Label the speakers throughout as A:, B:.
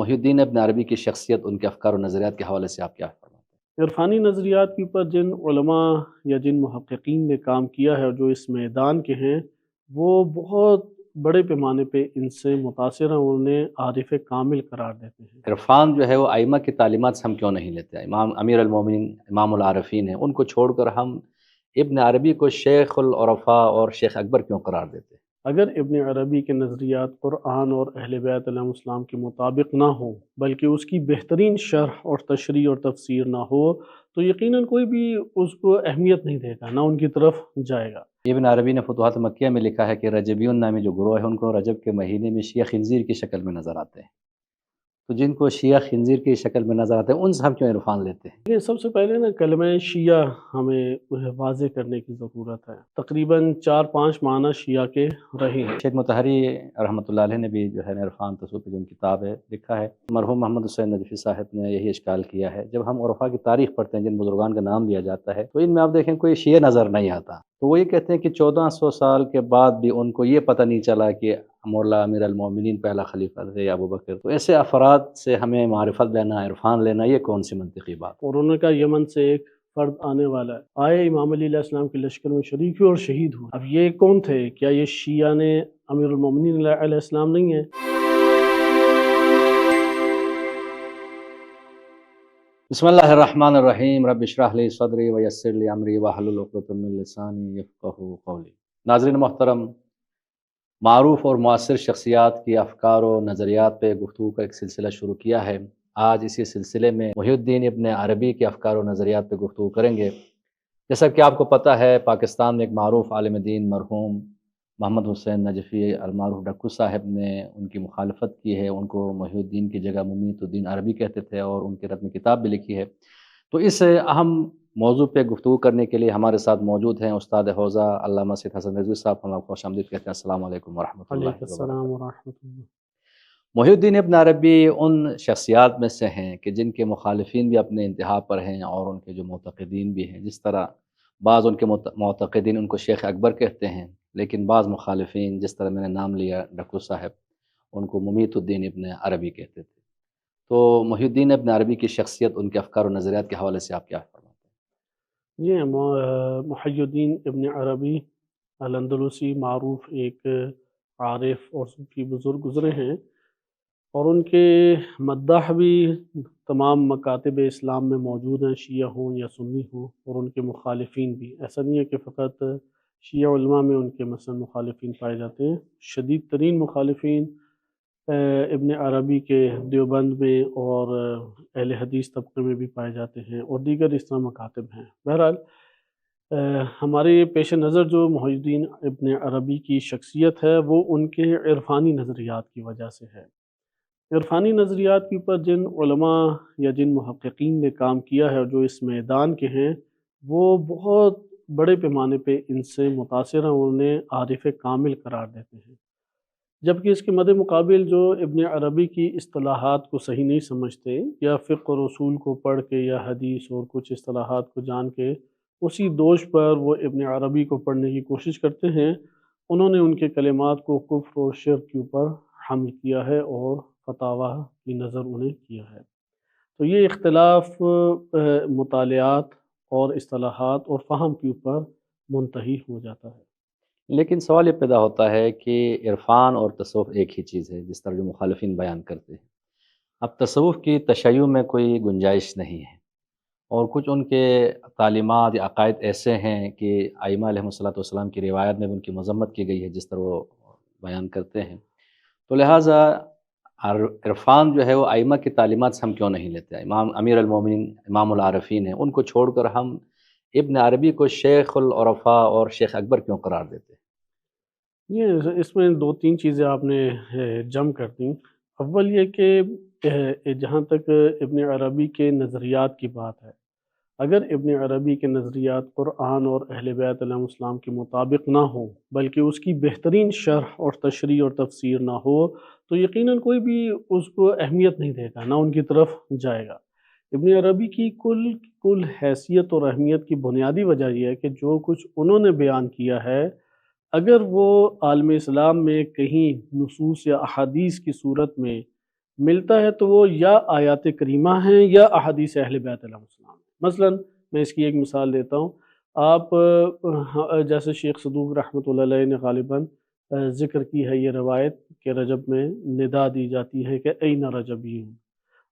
A: محی الدین ابن عربی کی شخصیت، ان کے افکار و نظریات کے حوالے سے آپ کیا فرماتے ہیں؟
B: عرفانی نظریات کے اوپر جن علماء یا جن محققین نے کام کیا ہے اور جو اس میدان کے ہیں، وہ بہت بڑے پیمانے پہ ان سے متاثر ہیں، انہیں عارف کامل قرار دیتے ہیں۔
A: عرفان جو ہے وہ ائمہ کی تعلیمات سے ہم کیوں نہیں لیتے؟ امام امیر المومنین امام العارفین ہیں، ان کو چھوڑ کر ہم ابن عربی کو شیخ العرفاء اور شیخ اکبر کیوں قرار دیتے ہیں؟
B: اگر ابن عربی کے نظریات قرآن اور اہل بیت علیہ السلام کے مطابق نہ ہوں، بلکہ اس کی بہترین شرح اور تشریح اور تفسیر نہ ہو، تو یقیناً کوئی بھی اس کو اہمیت نہیں دے گا، نہ ان کی طرف جائے گا۔
A: ابن عربی نے فتوحات مکیہ میں لکھا ہے کہ رجبیون نامی جو گروہ ہے ان کو رجب کے مہینے میں شیعہ خنزیر کی شکل میں نظر آتے ہیں، تو جن کو شیعہ خنزیر کی شکل میں نظر آتے ہیں ان سے ہم کیوں عرفان لیتے ہیں؟
B: یہ سب سے پہلے نا کلمہ شیعہ ہمیں واضح کرنے کی ضرورت ہے۔ تقریباً 4-5 معنی شیعہ کے رہے ہیں۔
A: شیخ مطہری رحمۃ اللہ علیہ نے بھی جو ہے عرفان تصوف کی جو کتاب ہے لکھا ہے، مرحوم محمد حسین نجفی صاحب نے یہی اشکال کیا ہے۔ جب ہم عرفاء کی تاریخ پڑھتے ہیں، جن بزرگان کا نام لیا جاتا ہے، تو ان میں آپ دیکھیں کوئی شیعہ نظر نہیں آتا، تو وہ یہ کہتے ہیں کہ 1400 سال کے بعد بھی ان کو یہ پتہ نہیں چلا کہ مولا امیر المومنین پہلا خلیفہ تھے ابو بکر۔ تو ایسے افراد سے ہمیں معرفت لینا، عرفان لینا، یہ کون سی منطقی بات؟
B: اور انہوں نے کہا یمن سے ایک فرد آنے والا ہے، آئے امام علی علیہ السلام کے لشکر میں شریک ہوئے اور شہید ہوئے۔ اب یہ کون تھے؟ کیا یہ شیعہ نے امیر المومنین علیہ السلام نہیں ہے؟
A: بسم اللہ الرحمن الرحیم، رب اشرح لی صدری ویسر لی امری واحلل عقدۃ من لسانی یفقہوا قولی۔ ناظرین محترم، معروف اور مؤثر شخصیات کی افکار و نظریات پہ گفتگو کا ایک سلسلہ شروع کیا ہے۔ آج اسی سلسلے میں محی الدین ابن عربی کے افکار و نظریات پہ گفتگو کریں گے۔ جیسا کہ آپ کو پتہ ہے، پاکستان میں ایک معروف عالم دین مرحوم محمد حسین نجفی المعروف ڈکو صاحب نے ان کی مخالفت کی ہے، ان کو محی الدین کی جگہ ممیت الدین عربی کہتے تھے اور ان کے رد میں کتاب بھی لکھی ہے۔ تو اس اہم موضوع پہ گفتگو کرنے کے لیے ہمارے ساتھ موجود ہیں استاد حوزہ علامہ سید حسن رضوی صاحب، ہم آپ کو خوش آمدید کہتے ہیں۔ السلام علیکم ورحمۃ اللہ
B: علیکم
A: وبرکاتہ۔
B: السلام ورحمۃ اللہ۔
A: محی الدین ابن عربی ان شخصیات میں سے ہیں کہ جن کے مخالفین بھی اپنے انتہا پر ہیں اور ان کے جو معتقدین بھی ہیں، جس طرح بعض ان کے معتقدین ان کو شیخ اکبر کہتے ہیں، لیکن بعض مخالفین جس طرح میں نے نام لیا ڈکو صاحب، ان کو ممیت الدین ابن عربی کہتے تھے۔ تو محی الدین ابن عربی کی شخصیت، ان کے افکار و نظریات کے حوالے سے آپ کیا فرماتے ہیں؟
B: جی، محی الدین ابن عربی الاندلسی معروف ایک عارف اور صوفی بزرگ گزرے ہیں، اور ان کے مداح بھی تمام مکاتب اسلام میں موجود ہیں، شیعہ ہوں یا سنی ہوں، اور ان کے مخالفین بھی۔ ایسا نہیں ہے کہ فقط شیعہ علماء میں ان کے مثلا مخالفین پائے جاتے ہیں، شدید ترین مخالفین ابن عربی کے دیوبند میں اور اہل حدیث طبقے میں بھی پائے جاتے ہیں، اور دیگر اس طرح مکاتب ہیں۔ بہرحال ہمارے پیش نظر جو محی الدین ابن عربی کی شخصیت ہے، وہ ان کے عرفانی نظریات کی وجہ سے ہے۔ عرفانی نظریات کے اوپر جن علماء یا جن محققین نے کام کیا ہے اور جو اس میدان کے ہیں، وہ بہت بڑے پیمانے پہ ان سے متاثر ہیں، انہیں عارف کامل قرار دیتے ہیں۔ جبکہ اس کے مد مقابل جو ابن عربی کی اصطلاحات کو صحیح نہیں سمجھتے، یا فقہ و اصول کو پڑھ کے یا حدیث اور کچھ اصطلاحات کو جان کے اسی دوش پر وہ ابن عربی کو پڑھنے کی کوشش کرتے ہیں، انہوں نے ان کے کلمات کو کفر اور شرک کے اوپر حمل کیا ہے اور فتاویٰ کی نظر انہیں کیا ہے۔ تو یہ اختلاف مطالعات اور اصطلاحات اور فہم کے اوپر منتہی ہو جاتا ہے۔
A: لیکن سوال یہ پیدا ہوتا ہے کہ عرفان اور تصوف ایک ہی چیز ہے، جس طرح جو مخالفین بیان کرتے ہیں۔ اب تصوف کی تشیع میں کوئی گنجائش نہیں ہے، اور کچھ ان کے تعلیمات یا عقائد ایسے ہیں کہ ائمہ علیہم الصلوۃ والسلام کی روایات میں بھی ان کی مذمت کی گئی ہے، جس طرح وہ بیان کرتے ہیں۔ تو لہٰذا عرفان جو ہے وہ ائمہ کی تعلیمات سے ہم کیوں نہیں لیتے؟ امام امیر المومنین امام العارفین ہیں، ان کو چھوڑ کر ہم ابن عربی کو شیخ العرفاء اور شیخ اکبر کیوں قرار دیتے ہیں؟
B: یہ اس میں 2-3 چیزیں آپ نے جمع کر دیں۔ اول یہ کہ جہاں تک ابن عربی کے نظریات کی بات ہے، اگر ابن عربی کے نظریات قرآن اور اہل بیت علیہ السلام کے مطابق نہ ہوں، بلکہ اس کی بہترین شرح اور تشریح اور تفسیر نہ ہو، تو یقیناً کوئی بھی اس کو اہمیت نہیں دے گا، نہ ان کی طرف جائے گا۔ ابن عربی کی کل حیثیت اور اہمیت کی بنیادی وجہ یہ ہے کہ جو کچھ انہوں نے بیان کیا ہے، اگر وہ عالم اسلام میں کہیں نصوص یا احادیث کی صورت میں ملتا ہے تو وہ یا آیات کریمہ ہیں یا احادیث اہل بیت علیہ السلام۔ مثلا میں اس کی ایک مثال دیتا ہوں، آپ جیسے شیخ صدوق رحمۃ اللہ علیہ نے غالباً ذکر کی ہے یہ روایت کہ رجب میں ندا دی جاتی ہے کہ این رجبیون،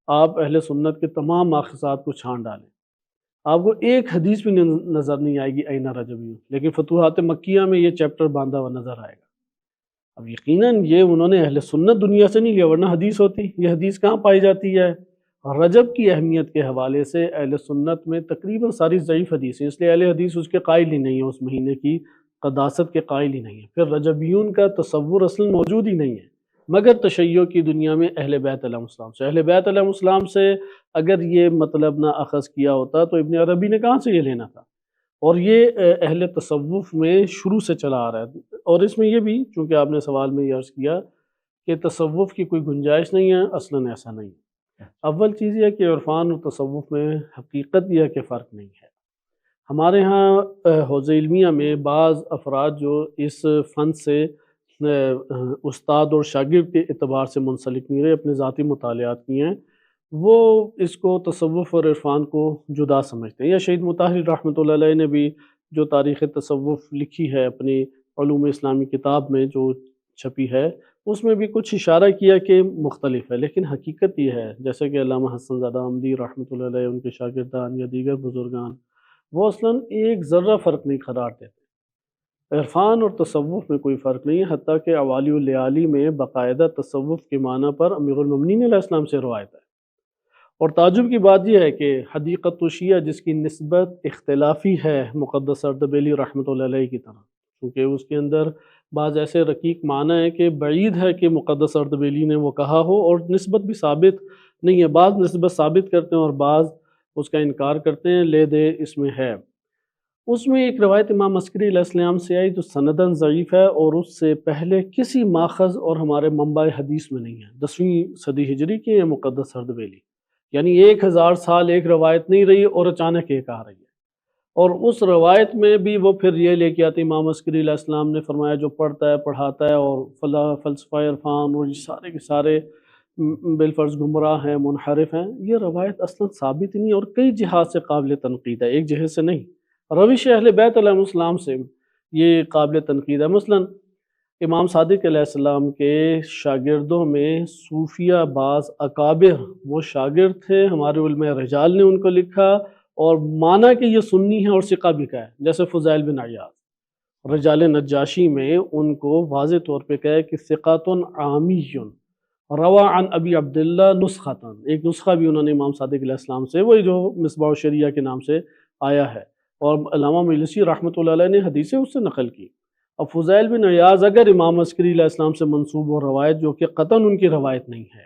B: آپ اہل سنت کے تمام ماخذات کو چھان ڈالیں، آپ کو ایک حدیث بھی نظر نہیں آئے گی این رجبیون، لیکن فتوحات مکیہ میں یہ چیپٹر باندھا ہوا نظر آئے گا۔ اب یقیناً یہ انہوں نے اہل سنت دنیا سے نہیں لیا، ورنہ حدیث ہوتی۔ یہ حدیث کہاں پائی جاتی ہے؟ رجب کی اہمیت کے حوالے سے اہل سنت میں تقریباً ساری ضعیف حدیث ہیں، اس لیے اہل حدیث اس کے قائل ہی نہیں ہے، اس مہینے کی قداست کے قائل ہی نہیں ہے۔ پھر رجبیون کا تصور اصلا موجود ہی نہیں ہے، مگر تشیع کی دنیا میں اہل بیت علیہ السلام سے۔ اہل بیت علیہ السلام سے اگر یہ مطلب نہ اخذ کیا ہوتا تو ابن عربی نے کہاں سے یہ لینا تھا؟ اور یہ اہل تصوف میں شروع سے چلا آ رہا ہے۔ اور اس میں یہ بھی، چونکہ آپ نے سوال میں یہ عرض کیا کہ تصوف کی کوئی گنجائش نہیں ہے، اصلاً ایسا نہیں ہے۔ اول چیز یہ ہے کہ عرفان اور تصوف میں حقیقت یہ ہے کہ فرق نہیں ہے۔ ہمارے ہاں حوزہ علمیہ میں بعض افراد جو اس فن سے استاد اور شاگرد کے اعتبار سے منسلک نہیں رہے، اپنے ذاتی مطالعات کی ہیں، وہ اس کو تصوف اور عرفان کو جدا سمجھتے ہیں۔ یا شہید مطہر رحمۃ اللہ علیہ نے بھی جو تاریخ تصوف لکھی ہے اپنی علوم اسلامی کتاب میں جو چھپی ہے، اس میں بھی کچھ اشارہ کیا کہ مختلف ہے، لیکن حقیقت یہ ہے جیسے کہ علامہ حسن زادہ عمدی رحمۃ اللہ علیہ، ان کے شاگردان یا دیگر بزرگان، وہ اصلاً ایک ذرہ فرق نہیں قرار دیتے۔ عرفان اور تصوف میں کوئی فرق نہیں ہے، حتیٰ کہ اوالی اللیالی میں باقاعدہ تصوف کے معنی پر امیر المومنین علیہ السلام سے روایت ہے۔ اور تعجب کی بات یہ ہے کہ حدیقۃ الشیعہ جس کی نسبت اختلافی ہے مقدس اردبیلی رحمۃ اللہ علیہ کی طرح، کیونکہ اس کے اندر بعض ایسے رقیق معنی ہے کہ بعید ہے کہ مقدس اردبیلی نے وہ کہا ہو، اور نسبت بھی ثابت نہیں ہے، بعض نسبت ثابت کرتے ہیں اور بعض اس کا انکار کرتے ہیں، لے دے اس میں ہے۔ اس میں ایک روایت امام عسکری علیہ السلام سے آئی جو سنداً ضعیف ہے، اور اس سے پہلے کسی ماخذ اور ہمارے منبع حدیث میں نہیں ہے۔ 10ویں صدی ہجری کی ہے مقدس اردبیلی، یعنی 1000 سال ایک روایت نہیں رہی اور اچانک ایک آ رہی ہے۔ اور اس روایت میں بھی وہ پھر یہ لے کے آتے، امام عسکری علیہ السلام نے فرمایا جو پڑھتا ہے پڑھاتا ہے اور فلسفہ عرفان اور یہ سارے کے سارے بالفرض گمراہ ہیں، منحرف ہیں، یہ روایت اصلا ثابت نہیں ہے اور کئی جہات سے قابل تنقید ہے، ایک جہت سے نہیں۔ روش اہل بیت علیہ السلام سے یہ قابل تنقید ہے۔ مثلا امام صادق علیہ السلام کے شاگردوں میں صوفیہ بعض اکابر وہ شاگرد تھے، ہمارے علماء رجال نے ان کو لکھا اور مانا کہ یہ سنی ہے اور ثقہ بھی کہا ہے، جیسے فضیل بن عیاض رجال نجاشی میں ان کو واضح طور پہ کہا ہے کہ ثقاتن عامی روا عن ابی عبداللہ نسختن، ایک نسخہ بھی انہوں نے امام صادق علیہ السلام سے، وہی جو مصباح الشریعہ کے نام سے آیا ہے، اور علامہ مجلسی رحمۃ اللہ علیہ نے حدیثیں اس سے نقل کی۔ اب فضیل بن عیاض اگر امام عسکری علیہ السلام سے منسوب و روایت جو کہ قطعاً ان کی روایت نہیں ہے،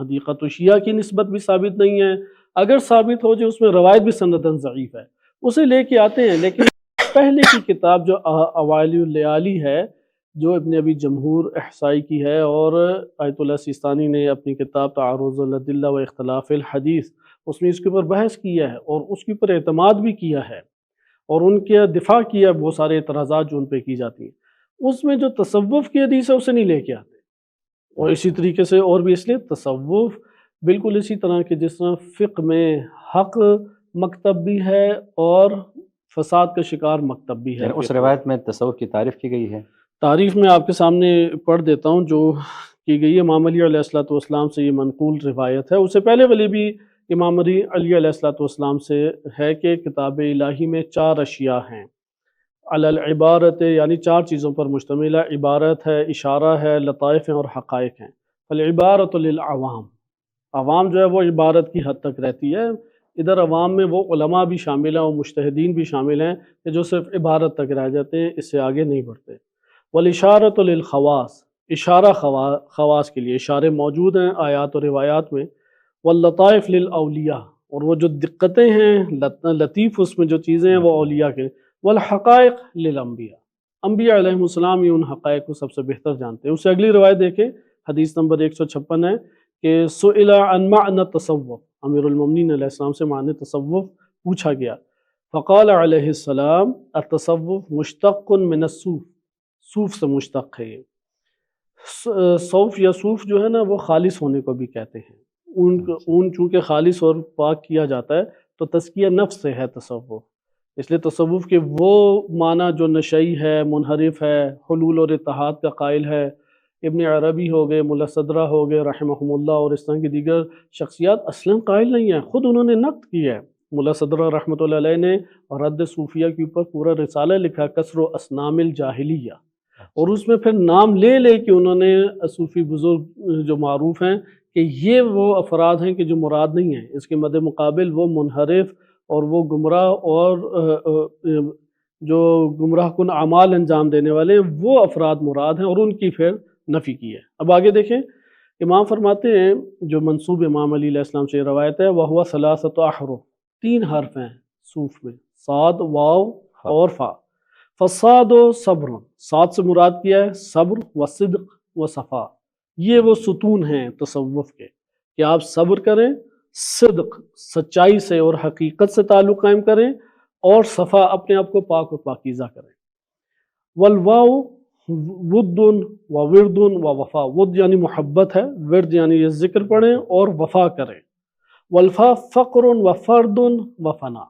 B: حدیقۃ الشیعہ کی نسبت بھی ثابت نہیں ہے، اگر ثابت ہو جو اس میں روایت بھی سنداً ضعیف ہے، اسے لے کے آتے ہیں۔ لیکن پہلے کی کتاب جو اوائل اللیالی ہے، جو ابن ابی جمہور احصائی کی ہے، اور آیت اللہ سیستانی نے اپنی کتاب تعارض الادلہ و اختلاف الحدیث، اس میں اس کے اوپر بحث کیا ہے اور اس کے اوپر اعتماد بھی کیا ہے اور ان کے دفاع کیا ہے، بہت سارے اعتراضات جو ان پہ کی جاتی ہیں، اس میں جو تصوف کی حدیث ہے اسے نہیں لے کے آتے۔ اور اسی طریقے سے اور بھی، اس لیے تصوف بالکل اسی طرح کہ جس طرح فقہ میں حق مکتب بھی ہے اور فساد کا شکار مکتب بھی ہے۔
A: اس روایت میں تصوف کی تعریف کی گئی ہے،
B: تعریف میں آپ کے سامنے پڑھ دیتا ہوں جو کی گئی ہے۔ امام علی علیہ السلام سے یہ منقول روایت ہے، اس سے پہلے والی بھی امام علی علیہ السلام سے ہے کہ کتاب الہی میں 4 اشیاء ہیں، علی العبارت، یعنی 4 چیزوں پر مشتمل ہے، عبارت ہے، اشارہ ہے، لطائف ہیں اور حقائق ہیں۔ فالعبارت للعوام، عوام جو ہے وہ عبارت کی حد تک رہتی ہے، ادھر عوام میں وہ علماء بھی شامل ہیں اور مجتہدین بھی شامل ہیں کہ جو صرف عبارت تک رہ جاتے ہیں، اس سے آگے نہیں بڑھتے۔ والاشارۃ للخواص، اشارہ خواص کے لیے اشارے موجود ہیں آیات اور روایات میں۔ واللطائف للاولیاء، اور وہ جو دقتیں ہیں لطیف اس میں جو چیزیں ہیں وہ اولیاء کے۔ والحقائق للانبیاء، انبیاء علیہ السلام یہ ان حقائق کو سب سے بہتر جانتے ہیں۔ اس سے اگلی روایت دیکھیں، حدیث نمبر 156 ہے کہ سئل عن معنی التصوف، امیر المومنین علیہ السلام سے معنی تصوف پوچھا گیا، فقال علیہ السلام التصوف مشتق من الصوف، صوف سے مشتق ہے یہ، صوف یا صوف جو ہے نا وہ خالص ہونے کو بھی کہتے ہیں۔ اون چونکہ خالص اور پاک کیا جاتا ہے تو تزکیہ نفس سے ہے تصوف، اس لیے تصوف کے وہ معنی جو نشئی ہے، منحرف ہے، حلول اور اتحاد کا قائل ہے، ابن عربی ہو گئے، ملا صدرہ ہو گئے رحمہم اللہ اور اس طرح کی دیگر شخصیات اصلاً قائل نہیں ہیں، خود انہوں نے نقد کیا ہے۔ ملا صدرہ رحمۃ اللہ علیہ نے رد صوفیہ کے اوپر پورا رسالہ لکھا، کسر و اصنام الجاہلیہ، اور اس میں پھر نام لے لے کہ انہوں نے صوفی بزرگ جو معروف ہیں کہ یہ وہ افراد ہیں کہ جو مراد نہیں ہیں، اس کے مد مقابل وہ منحرف اور وہ گمراہ اور جو گمراہ کن اعمال انجام دینے والے ہیں وہ افراد مراد ہیں، اور ان کی پھر نفی کی ہے۔ اب آگے دیکھیں، امام فرماتے ہیں جو منسوب امام علی علیہ السلام سے یہ روایت ہے، وَهُوَ ثَلَاثَةُ أَحْرُفٍ، 3 حرف ہیں صوف میں، صاد، واو اور فا۔ فصاد و صبر، صاد سے مراد کیا ہے صبر و صدق و صفا، یہ وہ ستون ہیں تصوف کے کہ آپ صبر کریں، صدق سچائی سے اور حقیقت سے تعلق قائم کریں، اور صفا اپنے آپ کو پاک و پاکیزہ کریں۔ والواو ود و ورد و وفا، ود یعنی محبت ہے، ورد یعنی یہ ذکر پڑھیں اور وفا کریں۔ والفا فقر و فرد و فنا،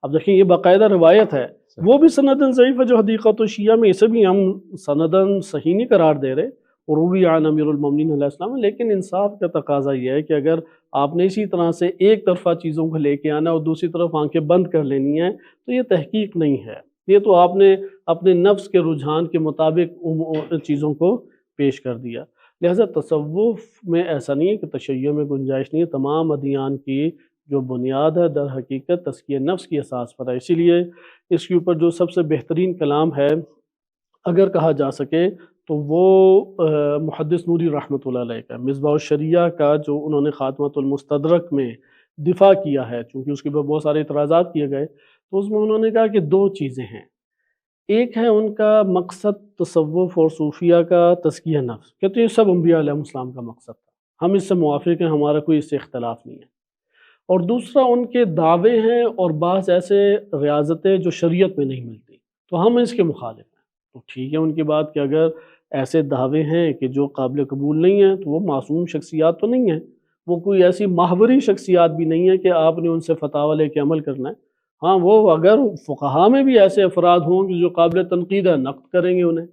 B: اب دیکھیں یہ باقاعدہ روایت ہے، وہ بھی سندن ضعیف ہے جو حدیقۃ الشیعہ میں، اسے بھی ہم سندن صحیح نہیں قرار دے رہے، روی عن امیر المومنین علیہ السلام، لیکن انصاف کا تقاضا یہ ہے کہ اگر آپ نے اسی طرح سے ایک طرفہ چیزوں کو لے کے آنا اور دوسری طرف آنکھیں بند کر لینی ہیں تو یہ تحقیق نہیں ہے، یہ تو آپ نے اپنے نفس کے رجحان کے مطابق چیزوں کو پیش کر دیا۔ لہٰذا تصوف میں ایسا نہیں ہے کہ تشیع میں گنجائش نہیں ہے، تمام ادیان کی جو بنیاد ہے در حقیقت تزکیہ نفس کی اساس پر ہے، اسی لیے اس کے اوپر جو سب سے بہترین کلام ہے اگر کہا جا سکے تو وہ محدث نوری رحمۃ اللہ علیہ کا مصباح الشریعہ کا، جو انہوں نے خاتمۃ المستدرک میں دفاع کیا ہے، چونکہ اس کے اوپر بہت سارے اعتراضات کیے گئے، تو اس میں انہوں نے کہا کہ 2 چیزیں ہیں، ایک ہے ان کا مقصد تصوف اور صوفیہ کا تزکیہ نفس، کہتے ہیں یہ سب انبیاء علیہ السلام کا مقصد تھا، ہم اس سے موافق ہیں، ہمارا کوئی اس سے اختلاف نہیں ہے، اور دوسرا ان کے دعوے ہیں اور بعض ایسے ریاضتیں جو شریعت میں نہیں ملتی تو ہم اس کے مخالف ہیں۔ تو ٹھیک ہے ان کی بات کہ اگر ایسے دعوے ہیں کہ جو قابل قبول نہیں ہیں تو وہ معصوم شخصیات تو نہیں ہیں، وہ کوئی ایسی ماہوری شخصیات بھی نہیں ہے کہ آپ نے ان سے فتاوی لے کے عمل کرنا ہے، ہاں وہ اگر فقہا میں بھی ایسے افراد ہوں کہ جو قابل تنقید ہے نقد کریں گے انہیں،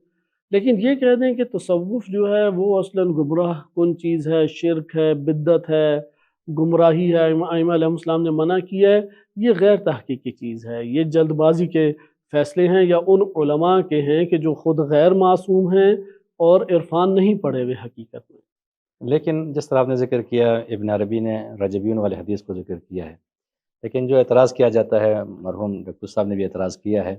B: لیکن یہ کہہ دیں کہ تصوف جو ہے وہ اصلاً گمراہ کن چیز ہے، شرک ہے، بدعت ہے، گمراہی ہے، ائمہ علیہ السلام نے منع کیا ہے، یہ غیر تحقیقی چیز ہے، یہ جلد بازی کے فیصلے ہیں یا ان علماء کے ہیں کہ جو خود غیر معصوم ہیں اور عرفان نہیں پڑھے ہوئے حقیقت میں۔
A: لیکن جس طرح آپ نے ذکر کیا، ابن عربی نے رجبیون والے حدیث کو ذکر کیا ہے، لیکن جو اعتراض کیا جاتا ہے، مرحوم ڈاکٹر صاحب نے بھی اعتراض کیا ہے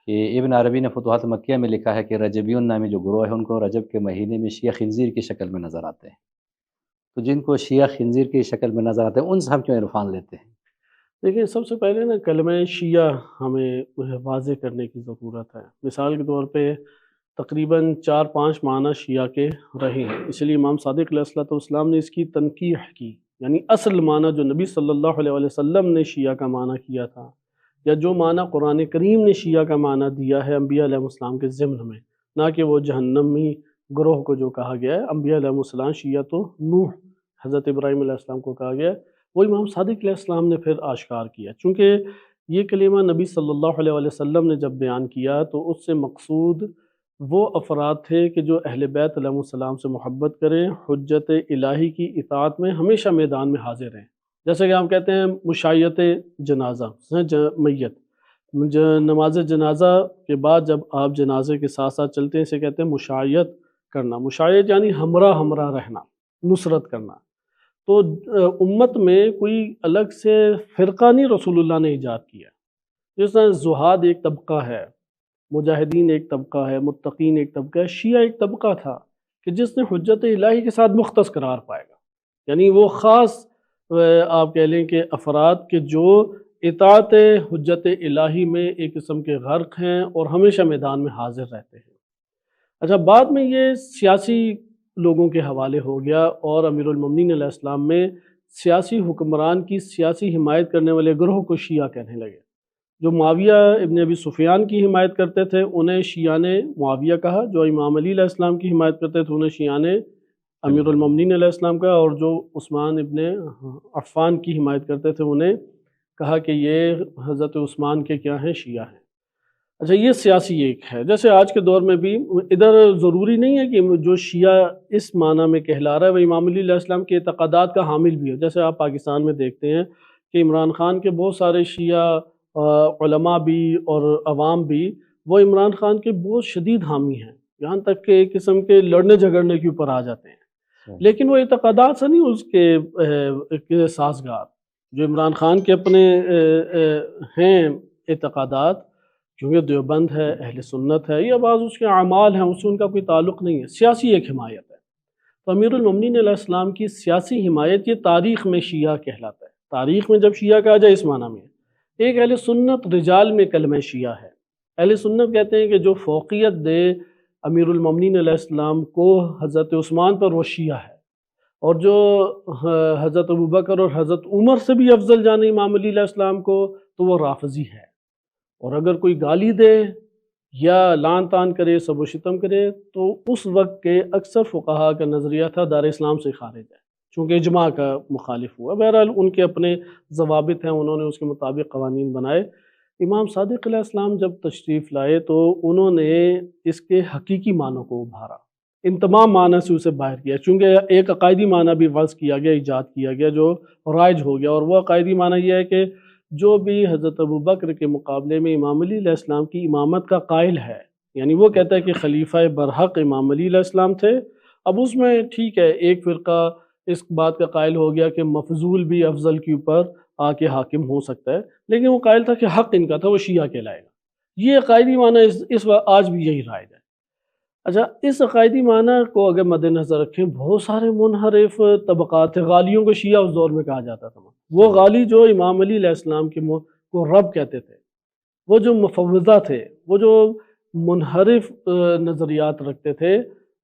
A: کہ ابن عربی نے فتوحات مکیہ میں لکھا ہے کہ رجبیون نامی جو گروہ ہے ان کو رجب کے مہینے میں شیعہ خنزیر کی شکل میں نظر آتے ہیں، تو جن کو شیعہ خنزیر کی شکل میں نظر آتے ہیں ان سے ہم کیوں عرفان لیتے ہیں؟
B: دیکھیں سب سے پہلے نا کلمہ شیعہ ہمیں واضح کرنے کی ضرورت ہے، مثال کے طور پہ تقریباً 4-5 معنی شیعہ کے رہے ہیں، اس لیے امام صادق علیہ السلام نے اس کی تنقیح کی، یعنی اصل معنی جو نبی صلی اللہ علیہ وسلم نے شیعہ کا معنی کیا تھا یا جو معنی قرآن کریم نے شیعہ کا معنی دیا ہے انبیاء علیہ السلام کے ضمن میں، نہ کہ وہ جہنمی گروہ کو جو کہا گیا ہے، انبیاء علیہ السلام شیعہ تو نوح حضرت ابراہیم علیہ السلام کو کہا گیا ہے، وہ امام صادق علیہ السلام نے پھر آشکار کیا، چونکہ یہ کلمہ نبی صلی اللہ علیہ وسلم نے جب بیان کیا تو اس سے مقصود وہ افراد تھے کہ جو اہل بیت علیہ السلام سے محبت کریں، حجت الہی کی اطاعت میں ہمیشہ میدان میں حاضر رہیں، جیسے کہ ہم کہتے ہیں مشایعت جنازہ، میت نماز جنازہ کے بعد جب آپ جنازے کے ساتھ ساتھ چلتے ہیں اسے کہتے ہیں مشایعت کرنا، مشایعت یعنی ہمراہ رہنا، نصرت کرنا، تو امت میں کوئی الگ سے فرقہ نہیں رسول اللہ نے ایجاد کیا، جس طرح زہاد ایک طبقہ ہے، مجاہدین ایک طبقہ ہے، متقین ایک طبقہ ہے، شیعہ ایک طبقہ تھا کہ جس نے حجت الہی کے ساتھ مختص قرار پائے گا، یعنی وہ خاص آپ کہہ لیں کہ افراد کے جو اطاعت حجت الہی میں ایک قسم کے غرق ہیں اور ہمیشہ میدان میں حاضر رہتے ہیں۔ اچھا بعد میں یہ سیاسی لوگوں کے حوالے ہو گیا اور امیر المومنین علیہ السلام میں سیاسی حکمران کی سیاسی حمایت کرنے والے گروہ کو شیعہ کہنے لگے، جو معاویہ ابن ابی سفیان کی حمایت کرتے تھے انہیں شیعہ نے معاویہ کہا، جو امام علی علیہ السلام کی حمایت کرتے تھے انہیں شیعہ نے امیر المومنین علیہ السلام کہا، اور جو عثمان ابن عفان کی حمایت کرتے تھے انہیں کہا کہ یہ حضرت عثمان کے کیا ہیں، شیعہ ہیں۔ اچھا، یہ سیاسی ایک ہے۔ جیسے آج کے دور میں بھی ادھر ضروری نہیں ہے کہ جو شیعہ اس معنی میں کہلا رہا ہے وہ امام علی علیہ السلام کے اعتقادات کا حامل بھی ہے۔ جیسے آپ پاکستان میں دیکھتے ہیں کہ عمران خان کے بہت سارے شیعہ علماء بھی اور عوام بھی وہ عمران خان کے بہت شدید حامی ہیں، یہاں تک کہ ایک قسم کے لڑنے جھگڑنے کے اوپر آ جاتے ہیں، لیکن وہ اعتقادات سے نہیں اس کے سازگار۔ جو عمران خان کے اپنے ہیں اعتقادات، کیونکہ دیوبند ہے، اہل سنت ہے، یا بعض اس کے اعمال ہیں، اس سے ان کا کوئی تعلق نہیں ہے، سیاسی ایک حمایت ہے۔ تو امیر المومنین علیہ السلام کی سیاسی حمایت یہ تاریخ میں شیعہ کہلاتا ہے۔ تاریخ میں جب شیعہ کہا جائے اس معنی میں ایک اہل سنت رجال میں کلمہ شیعہ ہے۔ اہل سنت کہتے ہیں کہ جو فوقیت دے امیر المومنین علیہ السلام کو حضرت عثمان پر وہ شیعہ ہے، اور جو حضرت ابوبکر اور حضرت عمر سے بھی افضل جانے امام علی علیہ السلام کو تو وہ رافضی ہے، اور اگر کوئی گالی دے یا لعن طعن کرے، سب و شتم کرے، تو اس وقت کے اکثر فقہا کا نظریہ تھا دار اسلام سے خارج ہے، چونکہ اجماع کا مخالف ہوا۔ بہرحال ان کے اپنے ضوابط ہیں، انہوں نے اس کے مطابق قوانین بنائے۔ امام صادق علیہ السلام جب تشریف لائے تو انہوں نے اس کے حقیقی معنوں کو ابھارا، ان تمام معنی سے اسے باہر کیا، چونکہ ایک عقائدی معنی بھی وضع کیا گیا، ایجاد کیا گیا جو رائج ہو گیا، اور وہ عقائدی معنی یہ ہے کہ جو بھی حضرت ابوبکر کے مقابلے میں امام علی علیہ السلام کی امامت کا قائل ہے، یعنی وہ کہتا ہے کہ خلیفہ برحق امام علی علیہ السلام تھے۔ اب اس میں ٹھیک ہے ایک فرقہ اس بات کا قائل ہو گیا کہ مفضول بھی افضل کے اوپر آ کے حاکم ہو سکتا ہے، لیکن وہ قائل تھا کہ حق ان کا تھا، وہ شیعہ کہلائے گا۔ یہ عقائدی معنی اس وقت آج بھی یہی رائج ہے۔ اچھا، اس عقائدی معنی کو اگر مد نظر رکھیں، بہت سارے منحرف طبقات غالیوں کو شیعہ اس دور میں کہا جاتا تھا۔ وہ غالی جو امام علی علیہ السلام کو رب کہتے تھے، وہ جو مفوضہ تھے، وہ جو منحرف نظریات رکھتے تھے،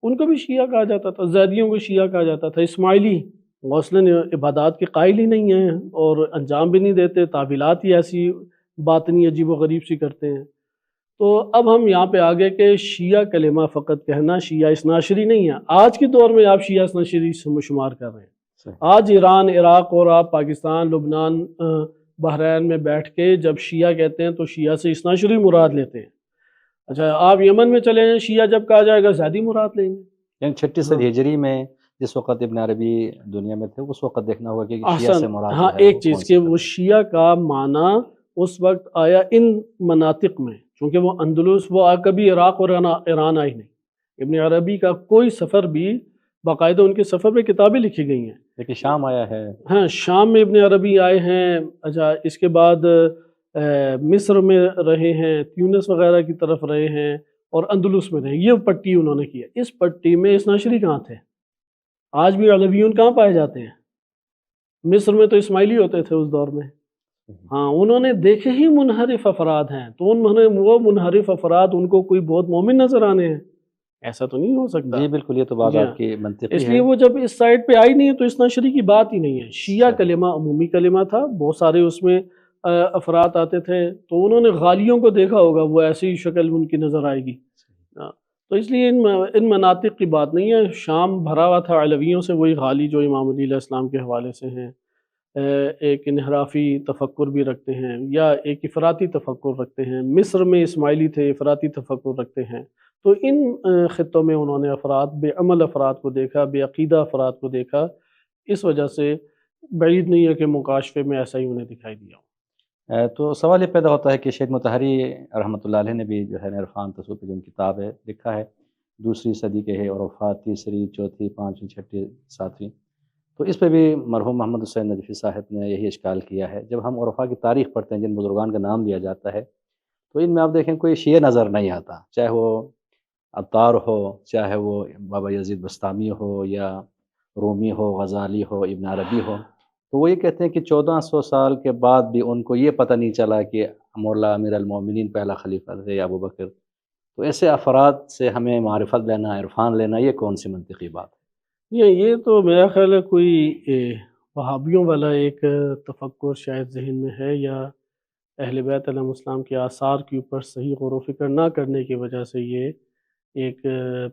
B: ان کو بھی شیعہ کہا جاتا تھا۔ زیدیوں کو شیعہ کہا جاتا تھا۔ اسماعیلی غسلاً عبادات کے قائل ہی نہیں ہیں اور انجام بھی نہیں دیتے، تعویلات ہی ایسی باطنی عجیب و غریب سی کرتے ہیں۔ تو اب ہم یہاں پہ آگے کہ شیعہ کلمہ فقط کہنا شیعہ اثناعشری نہیں ہے۔ آج کے دور میں آپ شیعہ اثناعشری شمار کر رہے ہیں۔ آج ایران، عراق اور آپ پاکستان، لبنان، بحرین میں بیٹھ کے جب شیعہ کہتے ہیں تو شیعہ سے اثناعشری مراد لیتے ہیں۔ اچھا، آپ یمن میں چلے ہیں، شیعہ جب کہا جائے گا زیدی مراد لیں گے۔
A: یعنی 6 صدی ہجری میں جس وقت ابن عربی دنیا میں تھے اس وقت دیکھنا ہوگا کہ شیعہ سے مراد
B: ہاں، ایک چیز کہ وہ شیعہ کا معنی اس وقت آیا ان مناطق میں، چونکہ وہ اندلس، وہ کبھی عراق اور ایران آئی نہیں۔ ابن عربی کا کوئی سفر بھی باقاعدہ ان کے سفر میں کتابیں لکھی گئی ہیں،
A: لیکن شام آیا ہے۔
B: ہاں، شام میں ابن عربی آئے ہیں۔ اچھا، اس کے بعد مصر میں رہے ہیں، تیونس وغیرہ کی طرف رہے ہیں، اور اندلس میں رہے۔ یہ پٹی انہوں نے کی ہے۔ اس پٹی میں اثناعشری کہاں تھے؟ آج بھی علویون کہاں پائے جاتے ہیں؟ مصر میں تو اسماعیلی ہوتے تھے اس دور میں۔ ہاں، انہوں نے دیکھے ہی منحرف افراد ہیں، تو وہ منحرف افراد ان کو کوئی بہت مومن نظر آنے ہیں؟ ایسا تو نہیں ہو سکتا۔
A: جی بالکل، یہ تو بات آپ کی منطقی ہے۔
B: اس لیے وہ جب اس سائڈ پہ آئی نہیں ہے تو اثناعشری کی بات ہی نہیں ہے۔ شیعہ کلمہ عمومی کلمہ تھا، بہت سارے اس میں افراد آتے تھے، تو انہوں نے غالیوں کو دیکھا ہوگا، وہ ایسی شکل ان کی نظر آئے گی۔ تو اس لیے ان مناطق کی بات نہیں ہے۔ شام بھرا ہوا تھا علویوں سے، وہی غالی جو امام علی علیہ السلام کے حوالے سے ہیں، ایک انحرافی تفکر بھی رکھتے ہیں یا ایک افراطی تفکر رکھتے ہیں۔ مصر میں اسماعیلی تھے، افراطی تفکر رکھتے ہیں۔ تو ان خطوں میں انہوں نے افراد، بے عمل افراد کو دیکھا، بے عقیدہ افراد کو دیکھا، اس وجہ سے بعید نہیں ہے کہ مکاشفے میں ایسا ہی انہیں دکھائی دیا ہو۔
A: تو سوال یہ پیدا ہوتا ہے کہ شیخ مطہری رحمۃ اللہ علیہ نے بھی جو ہے عرفان تصوف کی جو کتاب ہے لکھا ہے، 2 صدی کے ہے، اور وفات 3، 4، 5، 6، 7۔ تو اس پہ بھی مرحوم محمد حسین نجفی صاحب نے یہی اشکال کیا ہے۔ جب ہم عرفا کی تاریخ پڑھتے ہیں، جن بزرگان کا نام لیا جاتا ہے، تو ان میں آپ دیکھیں کوئی شیعہ نظر نہیں آتا، چاہے وہ عطار ہو، چاہے وہ بابا یزید بستامی ہو، یا رومی ہو، غزالی ہو، ابن عربی ہو۔ تو وہ یہ کہتے ہیں کہ 1400 سال کے بعد بھی ان کو یہ پتہ نہیں چلا کہ مولا امیر المومنین پہلا خلیفہ تھے یا ابوبکر۔ تو ایسے افراد سے ہمیں معرفت لینا، عرفان لینا، یہ کون سی منطقی بات ہے؟
B: یہ تو میرا خیال ہے کوئی وہابیوں والا ایک تفکر شاید ذہن میں ہے، یا اہل بیت علیہم السلام کے آثار کے اوپر صحیح غور و فکر نہ کرنے کی وجہ سے یہ ایک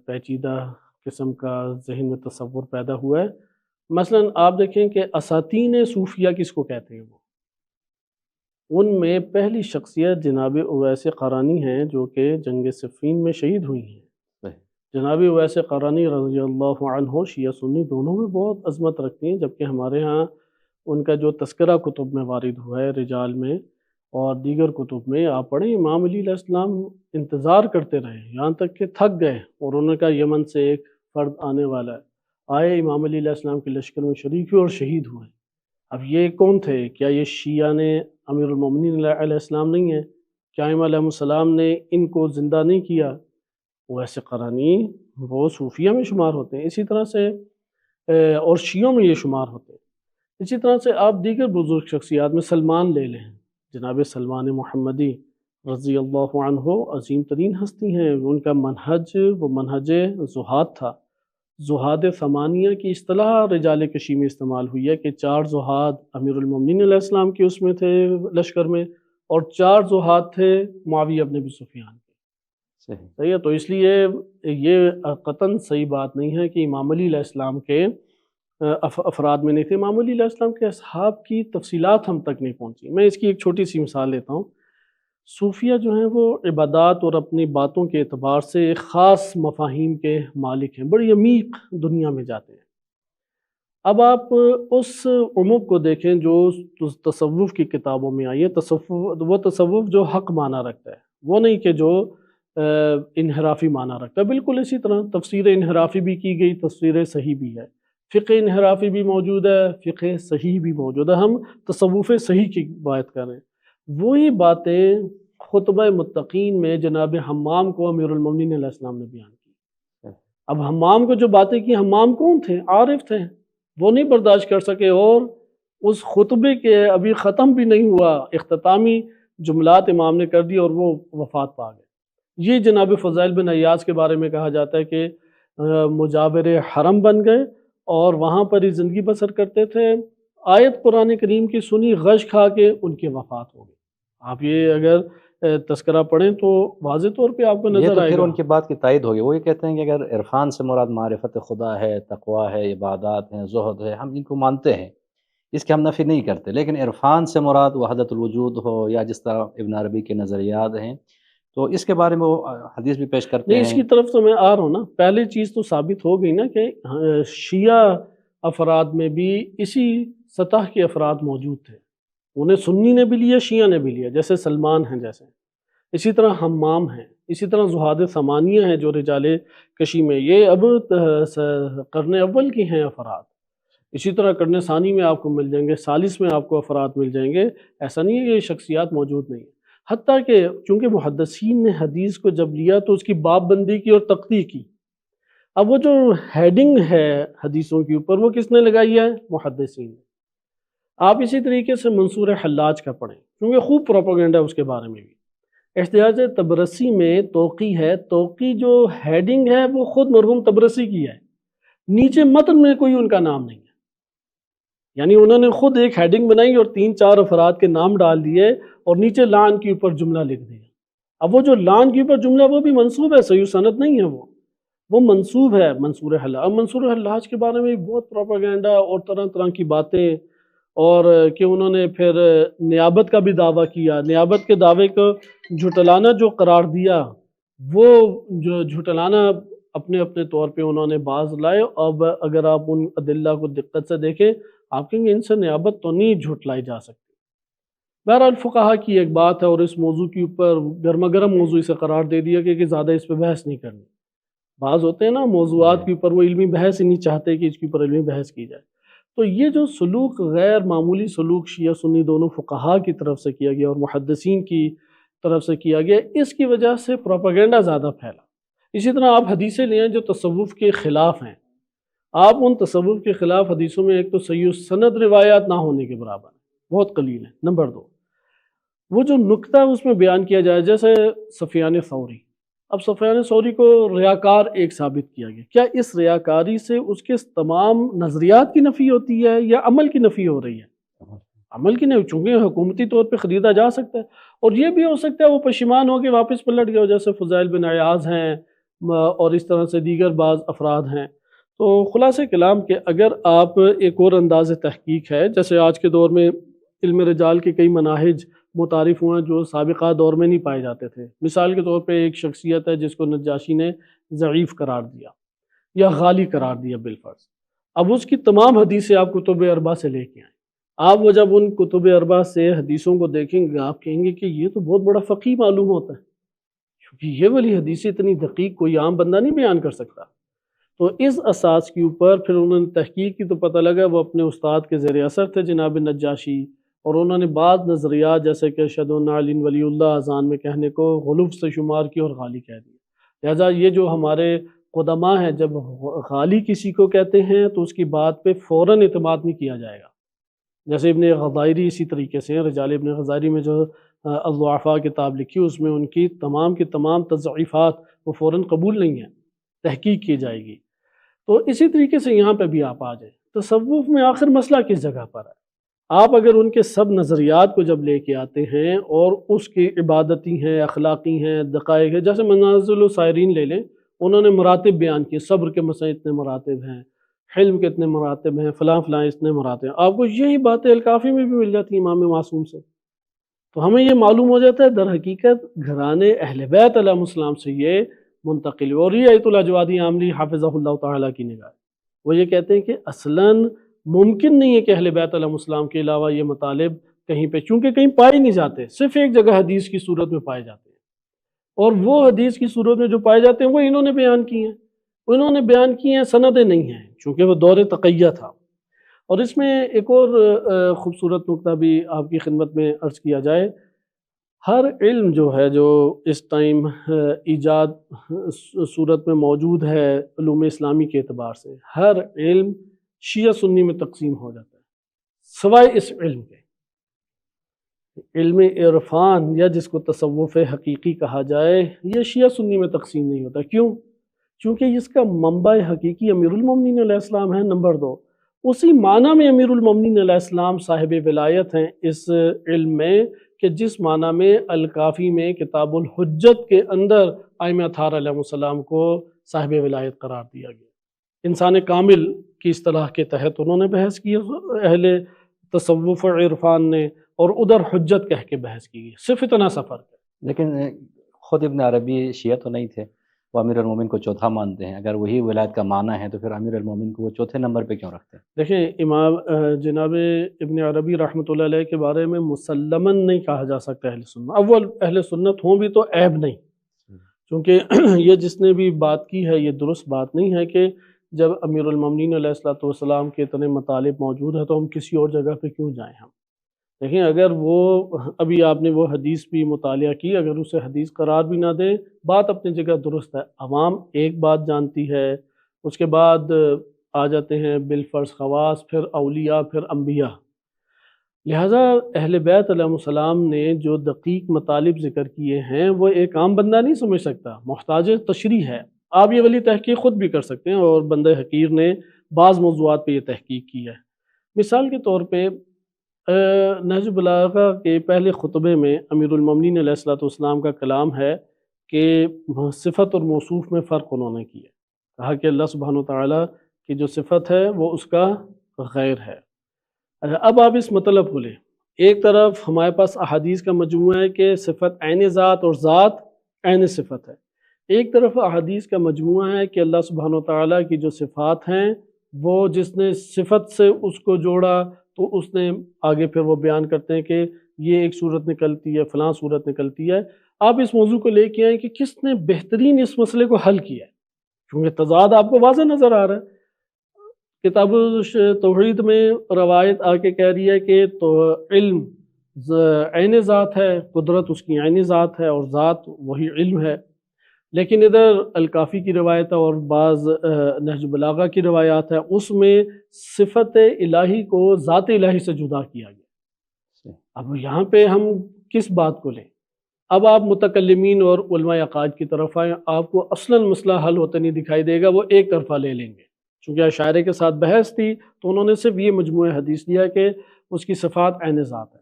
B: پیچیدہ قسم کا ذہن میں تصور پیدا ہوا ہے۔ مثلا آپ دیکھیں کہ اساطین صوفیہ کس کو کہتے ہیں، وہ ان میں پہلی شخصیت جناب اویس قرانی ہیں جو کہ جنگ صفین میں شہید ہوئی ہیں۔ جناب اویس قرانی رضی اللہ عنہ شیعہ سنی دونوں میں بہت عظمت رکھتی ہیں، جبکہ ہمارے ہاں ان کا جو تذکرہ کتب میں وارد ہوا ہے رجال میں اور دیگر کتب میں آپ پڑھیں، امام علی علیہ السلام انتظار کرتے رہے یہاں تک کہ تھک گئے اور انہوں نے کہا یمن سے ایک فرد آنے والا ہے، آئے امام علی علیہ السلام کے لشکر میں شریک ہوئے اور شہید ہوئے۔ اب یہ کون تھے؟ کیا یہ شیعہ نے امیر المومنین علیہ السلام نہیں ہیں؟ کیا امام علیہ السلام نے ان کو زندہ نہیں کیا؟ ویسے قرانی وہ صوفیہ میں شمار ہوتے ہیں، اسی طرح سے اور شیعوں میں یہ شمار ہوتے ہیں۔ اسی طرح سے آپ دیگر بزرگ شخصیات میں سلمان لے لیں، جناب سلمان محمدی رضی اللہ عنہ عظیم ترین ہستی ہیں، ان کا منہج وہ منہج زہاد تھا۔ زہاد ثمانیہ کی اصطلاح رجال کشی میں استعمال ہوئی ہے کہ 4 زہاد امیر المومنین علیہ السلام کے اس میں تھے لشکر میں، اور 4 زہاد تھے معاویہ ابن ابی سفیان کے۔ صحیح ہے، تو اس لیے یہ قطعاً صحیح بات نہیں ہے کہ امام علی علیہ السلام کے افراد میں نہیں تھے۔ امام علی علیہ السلام کے اصحاب کی تفصیلات ہم تک نہیں پہنچی۔ میں اس کی ایک چھوٹی سی مثال لیتا ہوں۔ صوفیہ جو ہیں وہ عبادات اور اپنی باتوں کے اعتبار سے ایک خاص مفاہیم کے مالک ہیں، بڑی عمیق دنیا میں جاتے ہیں۔ اب آپ اس عمق کو دیکھیں جو تصوف کی کتابوں میں آئی ہے۔ وہ تصوف جو حق معنی رکھتا ہے، وہ نہیں کہ جو انحرافی معنی رکھتا ہے۔ بالکل اسی طرح تفسیر انحرافی بھی کی گئی، تفسیر صحیح بھی ہے، فقہ انحرافی بھی موجود ہے، فقہ صحیح بھی موجود ہے۔ ہم تصوف صحیح کی بات کر رہے ہیں۔ وہی باتیں خطبہ متقین میں جناب حمام کو امیر المومنین علیہ السلام نے بیان کی۔ اب حمام کو جو باتیں کی، حمام کون تھے؟ عارف تھے، وہ نہیں برداشت کر سکے اور اس خطبے کے ابھی ختم بھی نہیں ہوا، اختتامی جملات امام نے کر دی اور وہ وفات پا گئے۔ یہ جناب فضائل بن عیاض کے بارے میں کہا جاتا ہے کہ مجاور حرم بن گئے اور وہاں پر ہی زندگی بسر کرتے تھے۔ آیت قرآن کریم کی سنی، غش کھا کے ان کی وفات ہو گئی۔ آپ یہ اگر تذکرہ پڑھیں تو واضح طور پہ آپ کو نظر آئے گا۔
A: یہ تو پھر ان کی بات کی تائید ہوگی۔ وہ یہ کہتے ہیں کہ اگر عرفان سے مراد معرفت خدا ہے، تقوی ہے، عبادات ہیں، زہد ہے، ہم ان کو مانتے ہیں، اس کے ہم نفی نہیں کرتے، لیکن عرفان سے مراد وحدت الوجود ہو یا جس طرح ابن عربی کے نظریات ہیں، تو اس کے بارے میں وہ حدیث بھی پیش کرتے ہیں۔
B: نہیں، اس کی طرف تو میں آ رہا ہوں نا۔ پہلی چیز تو ثابت ہو گئی نا کہ شیعہ افراد میں بھی اسی سطح کے افراد موجود تھے، انہیں سنی نے بھی لیا، شیعہ نے بھی لیا، جیسے سلمان ہیں، جیسے اسی طرح حمام ہیں، اسی طرح زہاد ثمانیہ ہیں جو رجال کشی میں، یہ اب قرن اول کی ہیں افراد۔ اسی طرح قرن ثانی میں آپ کو مل جائیں گے، ثالث میں آپ کو افراد مل جائیں گے۔ ایسا نہیں ہے کہ یہ شخصیات موجود نہیں ہیں، حتیٰ کہ چونکہ محدثین نے حدیث کو جب لیا تو اس کی باب بندی کی اور تقطیع کی۔ اب وہ جو ہیڈنگ ہے حدیثوں کے اوپر، وہ کس نے لگائی ہے؟ محدثین نے۔ آپ اسی طریقے سے منصور حلاج کا پڑھیں، کیونکہ خوب پروپیگنڈا اس کے بارے میں بھی۔ احتجاج تبرسی میں توقی ہے، توقی جو ہیڈنگ ہے وہ خود مرحوم تبرسی کی ہے، نیچے متن میں کوئی ان کا نام نہیں ہے، یعنی انہوں نے خود ایک ہیڈنگ بنائی اور 3-4 افراد کے نام ڈال دیے اور نیچے لعن کے اوپر جملہ لکھ دیا۔ اب وہ جو لعن کے اوپر جملہ وہ بھی منسوب ہے، صحیح سند نہیں ہے، وہ منسوب ہے منصور حلاج۔ اب منصور حلاج کے بارے میں بہت پروپیگنڈا اور طرح طرح کی باتیں، اور کہ انہوں نے پھر نیابت کا بھی دعویٰ کیا، نیابت کے دعوے کو جھٹلانا جو قرار دیا، وہ جو جھٹلانا اپنے اپنے طور پہ انہوں نے باز لائے۔ اب اگر آپ ان ادلہ کو دقت سے دیکھیں، آپ کہیں گے ان سے نیابت تو نہیں جھٹلائی جا سکتی۔ بہرحال فقہا کی ایک بات ہے اور اس موضوع کے اوپر گرما گرم موضوع اسے قرار دے دیا کہ زیادہ اس پہ بحث نہیں کرنی۔ بعض ہوتے ہیں نا موضوعات کے اوپر وہ علمی بحث ہی نہیں چاہتے کہ اس کے اوپر علمی بحث کی جائے۔ تو یہ جو سلوک غیر معمولی سلوک شیعہ سنی دونوں فقہا کی طرف سے کیا گیا اور محدثین کی طرف سے کیا گیا، اس کی وجہ سے پروپیگنڈا زیادہ پھیلا۔ اسی طرح آپ حدیثیں لیں جو تصوف کے خلاف ہیں، آپ ان تصوف کے خلاف حدیثوں میں ایک تو صحیح سند روایات نہ ہونے کے برابر ہیں، بہت قلیل ہیں۔ نمبر 2، وہ جو نکتہ اس میں بیان کیا جائے، جیسے سفیان ثوری، اب سفیان ثوری کو ریاکار ایک ثابت کیا گیا، کیا اس ریاکاری سے اس کے تمام نظریات کی نفی ہوتی ہے یا عمل کی نفی ہو رہی ہے؟ عمل کی نہیں، چونکہ حکومتی طور پہ خریدا جا سکتا ہے، اور یہ بھی ہو سکتا ہے وہ پشیمان ہو کے واپس پلٹ گئے ہو، جیسے فضیل بن عیاض ہیں اور اس طرح سے دیگر بعض افراد ہیں۔ تو خلاصہ کلام کہ اگر آپ ایک اور انداز تحقیق ہے، جیسے آج کے دور میں علم رجال کے کئی مناہج متعارف ہوئے ہیں جو سابقہ دور میں نہیں پائے جاتے تھے۔ مثال کے طور پہ ایک شخصیت ہے جس کو نجاشی نے ضعیف قرار دیا یا غالی قرار دیا بالفرض۔ اب اس کی تمام حدیثیں آپ کتب اربعہ سے لے کے آئیں، آپ وہ جب ان کتب اربعہ سے حدیثوں کو دیکھیں گے آپ کہیں گے کہ یہ تو بہت بڑا فقیہ معلوم ہوتا ہے، کیونکہ یہ والی حدیثیں اتنی دقیق کوئی عام بندہ نہیں بیان کر سکتا۔ تو اس اساس کے اوپر پھر انہوں نے تحقیق کی، تو پتہ لگا وہ اپنے استاد کے زیر اثر تھے جناب نجاشی، اور انہوں نے بعض نظریات جیسے کہ اشہد ان علی ولی اللہ اذان میں کہنے کو غلوف سے شمار کی اور غالی کہہ دیا۔ لہٰذا یہ جو ہمارے قدماء ہیں جب غالی کسی کو کہتے ہیں تو اس کی بات پہ فوراً اعتماد نہیں کیا جائے گا، جیسے ابن غزائری اسی طریقے سے ہیں۔ رجال ابن غزائری میں جو الضعفاء کتاب لکھی اس میں ان کی تمام تضعیفات وہ فوراً قبول نہیں ہیں، تحقیق کی جائے گی۔ تو اسی طریقے سے یہاں پہ بھی آپ آ جائیں، تصوف میں آخر مسئلہ کس جگہ پر ہے؟ آپ اگر ان کے سب نظریات کو جب لے کے آتے ہیں اور اس کی عبادتی ہیں، اخلاقی ہیں، دقائق ہیں، جیسے منازل السائرین لے لیں، انہوں نے مراتب بیان کیے، صبر کے مسائل اتنے مراتب ہیں، حلم کے اتنے مراتب ہیں، فلاں فلاں اتنے مراتب ہیں۔ آپ کو یہی باتیں الکافی میں بھی مل جاتی ہیں امام معصوم سے۔ تو ہمیں یہ معلوم ہو جاتا ہے در حقیقت گھرانے اہل بیت علیہ السلام سے یہ منتقل، اور یہ ایت اللہ جوادی عاملی حافظہ اللہ تعالیٰ کی نگاہ، وہ یہ کہتے ہیں کہ اصلاً ممکن نہیں ہے کہ اہل بیت علیہ السلام کے علاوہ یہ مطالب کہیں پہ، چونکہ کہیں پائے نہیں جاتے، صرف ایک جگہ حدیث کی صورت میں پائے جاتے ہیں، اور وہ حدیث کی صورت میں جو پائے جاتے ہیں وہ انہوں نے بیان کی ہیں، سندیں نہیں ہیں، چونکہ وہ دور تقیہ تھا۔ اور اس میں ایک اور خوبصورت نقطہ بھی آپ کی خدمت میں عرض کیا جائے، ہر علم جو ہے جو اس ٹائم ایجاد صورت میں موجود ہے علوم اسلامی کے اعتبار سے، ہر علم شیعہ سنی میں تقسیم ہو جاتا ہے، سوائے اس علم کے۔ علم عرفان یا جس کو تصوف حقیقی کہا جائے، یہ شیعہ سنی میں تقسیم نہیں ہوتا۔ کیوں؟ چونکہ اس کا منبع حقیقی امیر المومنین علیہ السلام ہے، نمبر دو، اسی معنی میں امیر المومنین علیہ السلام صاحب ولایت ہیں اس علم میں، کہ جس معنی میں الکافی میں کتاب الحجت کے اندر ائمہ اطہار علیہ السلام کو صاحب ولایت قرار دیا گیا۔ انسان کامل کی اصطلاح کے تحت انہوں نے بحث کی اہل تصوف عرفان نے، اور ادھر حجت کہہ کے بحث کی، صرف اتنا سفر ہے۔
A: لیکن خود ابن عربی شیعہ تو نہیں تھے، وہ امیر المومن کو چوتھا مانتے ہیں، اگر وہی ولایت کا معنی ہے تو پھر امیر المومن کو وہ چوتھے نمبر پہ کیوں رکھتے ہیں؟
B: دیکھیں امام جناب ابن عربی رحمۃ اللہ علیہ کے بارے میں مسلماً نہیں کہا جا سکتا اہل سنت، اول اہل سنت ہوں بھی تو عیب نہیں، کیونکہ یہ جس نے بھی بات کی ہے یہ درست بات نہیں ہے کہ جب امیر المومنین علیہ السلام کے اتنے مطالب موجود ہیں تو ہم کسی اور جگہ پہ کیوں جائیں ہم۔ دیکھیں اگر وہ ابھی آپ نے وہ حدیث بھی مطالعہ کی، اگر اسے حدیث قرار بھی نہ دیں، بات اپنی جگہ درست ہے، عوام ایک بات جانتی ہے، اس کے بعد آ جاتے ہیں بالفرض خواص، پھر اولیاء، پھر انبیاء۔ لہٰذا اہل بیت علیہ السلام نے جو دقیق مطالب ذکر کیے ہیں وہ ایک عام بندہ نہیں سمجھ سکتا، محتاج تشریح ہے۔ آپ یہ والی تحقیق خود بھی کر سکتے ہیں، اور بندہ حقیر نے بعض موضوعات پہ یہ تحقیق کی ہے۔ مثال کے طور پہ نہج البلاغہ کے پہلے خطبے میں امیر المومنین علیہ السلام کا کلام ہے کہ صفت اور موصوف میں فرق انہوں نے کیا، کہا کہ اللہ سبحانہ وتعالیٰ کی جو صفت ہے وہ اس کا غیر ہے۔ اب آپ اس مطلب کو لیں، ایک طرف ہمارے پاس احادیث کا مجموعہ ہے کہ صفت عین ذات اور ذات عین صفت ہے، ایک طرف احادیث کا مجموعہ ہے کہ اللہ سبحانہ وتعالیٰ کی جو صفات ہیں وہ جس نے صفت سے اس کو جوڑا تو اس نے آگے پھر وہ بیان کرتے ہیں کہ یہ ایک صورت نکلتی ہے، فلاں صورت نکلتی ہے۔ آپ اس موضوع کو لے کے آئیں کہ کس نے بہترین اس مسئلے کو حل کیا ہے، کیونکہ تضاد آپ کو واضح نظر آ رہا ہے۔ کتاب توحید میں روایت آ کے کہہ رہی ہے کہ تو علم عین ذات ہے، قدرت اس کی عین ذات ہے، اور ذات وہی علم ہے۔ لیکن ادھر الکافی کی روایت ہے اور بعض نہج بلاغہ کی روایات ہے، اس میں صفت الہی کو ذات الہی سے جدا کیا گیا۔ اب یہاں پہ ہم کس بات کو لیں؟ اب آپ متکلمین اور علماء عقائد کی طرف آئیں، آپ کو اصلاً مسئلہ حل ہوتا نہیں دکھائی دے گا، وہ ایک طرفہ لے لیں گے۔ چونکہ اشاعرے کے ساتھ بحث تھی تو انہوں نے صرف یہ مجموعہ حدیث دیا کہ اس کی صفات عین ذات ہے۔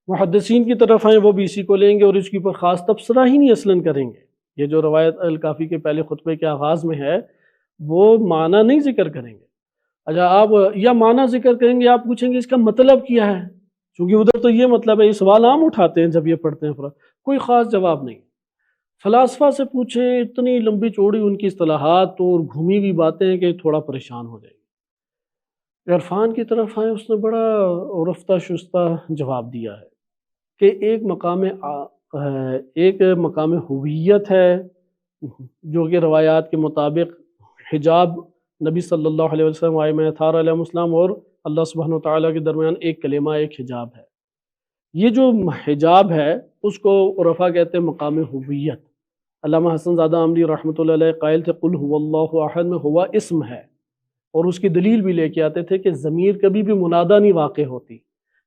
B: محدثین کی طرف آئیں وہ بھی اسی کو لیں گے اور اس کے اوپر خاص تبصرہ ہی نہیں اصلاً کریں گے۔ یہ جو روایت الکافی کے پہلے خطبے کے آغاز میں ہے وہ معنی نہیں ذکر کریں گے۔ اچھا آپ یا معنی ذکر کریں گے، آپ پوچھیں گے اس کا مطلب کیا ہے، چونکہ ادھر تو یہ مطلب ہے، یہ سوال عام اٹھاتے ہیں جب یہ پڑھتے ہیں، کوئی خاص جواب نہیں۔ فلاسفہ سے پوچھیں، اتنی لمبی چوڑی ان کی اصطلاحات اور گھومی ہوئی باتیں ہیں کہ تھوڑا پریشان ہو جائے گی۔ عرفان کی طرف آئیں، اس نے بڑا رفتہ شستہ جواب دیا ہے کہ ایک مقام ہویت ہے جو کہ روایات کے مطابق حجاب نبی صلی اللہ علیہ وسلم ائمہ اطہار علیہ السلام اور اللہ سبحانہ وتعالیٰ کے درمیان ایک کلمہ، ایک حجاب ہے۔ یہ جو حجاب ہے اس کو عرفا کہتے ہیں مقام ہویت۔ علامہ حسن زادہ عاملی رحمۃ اللہ علیہ قائل تھے قل هو اللہ احد میں ہوا اسم ہے، اور اس کی دلیل بھی لے کے آتے تھے کہ ضمیر کبھی بھی منادہ نہیں واقع ہوتی،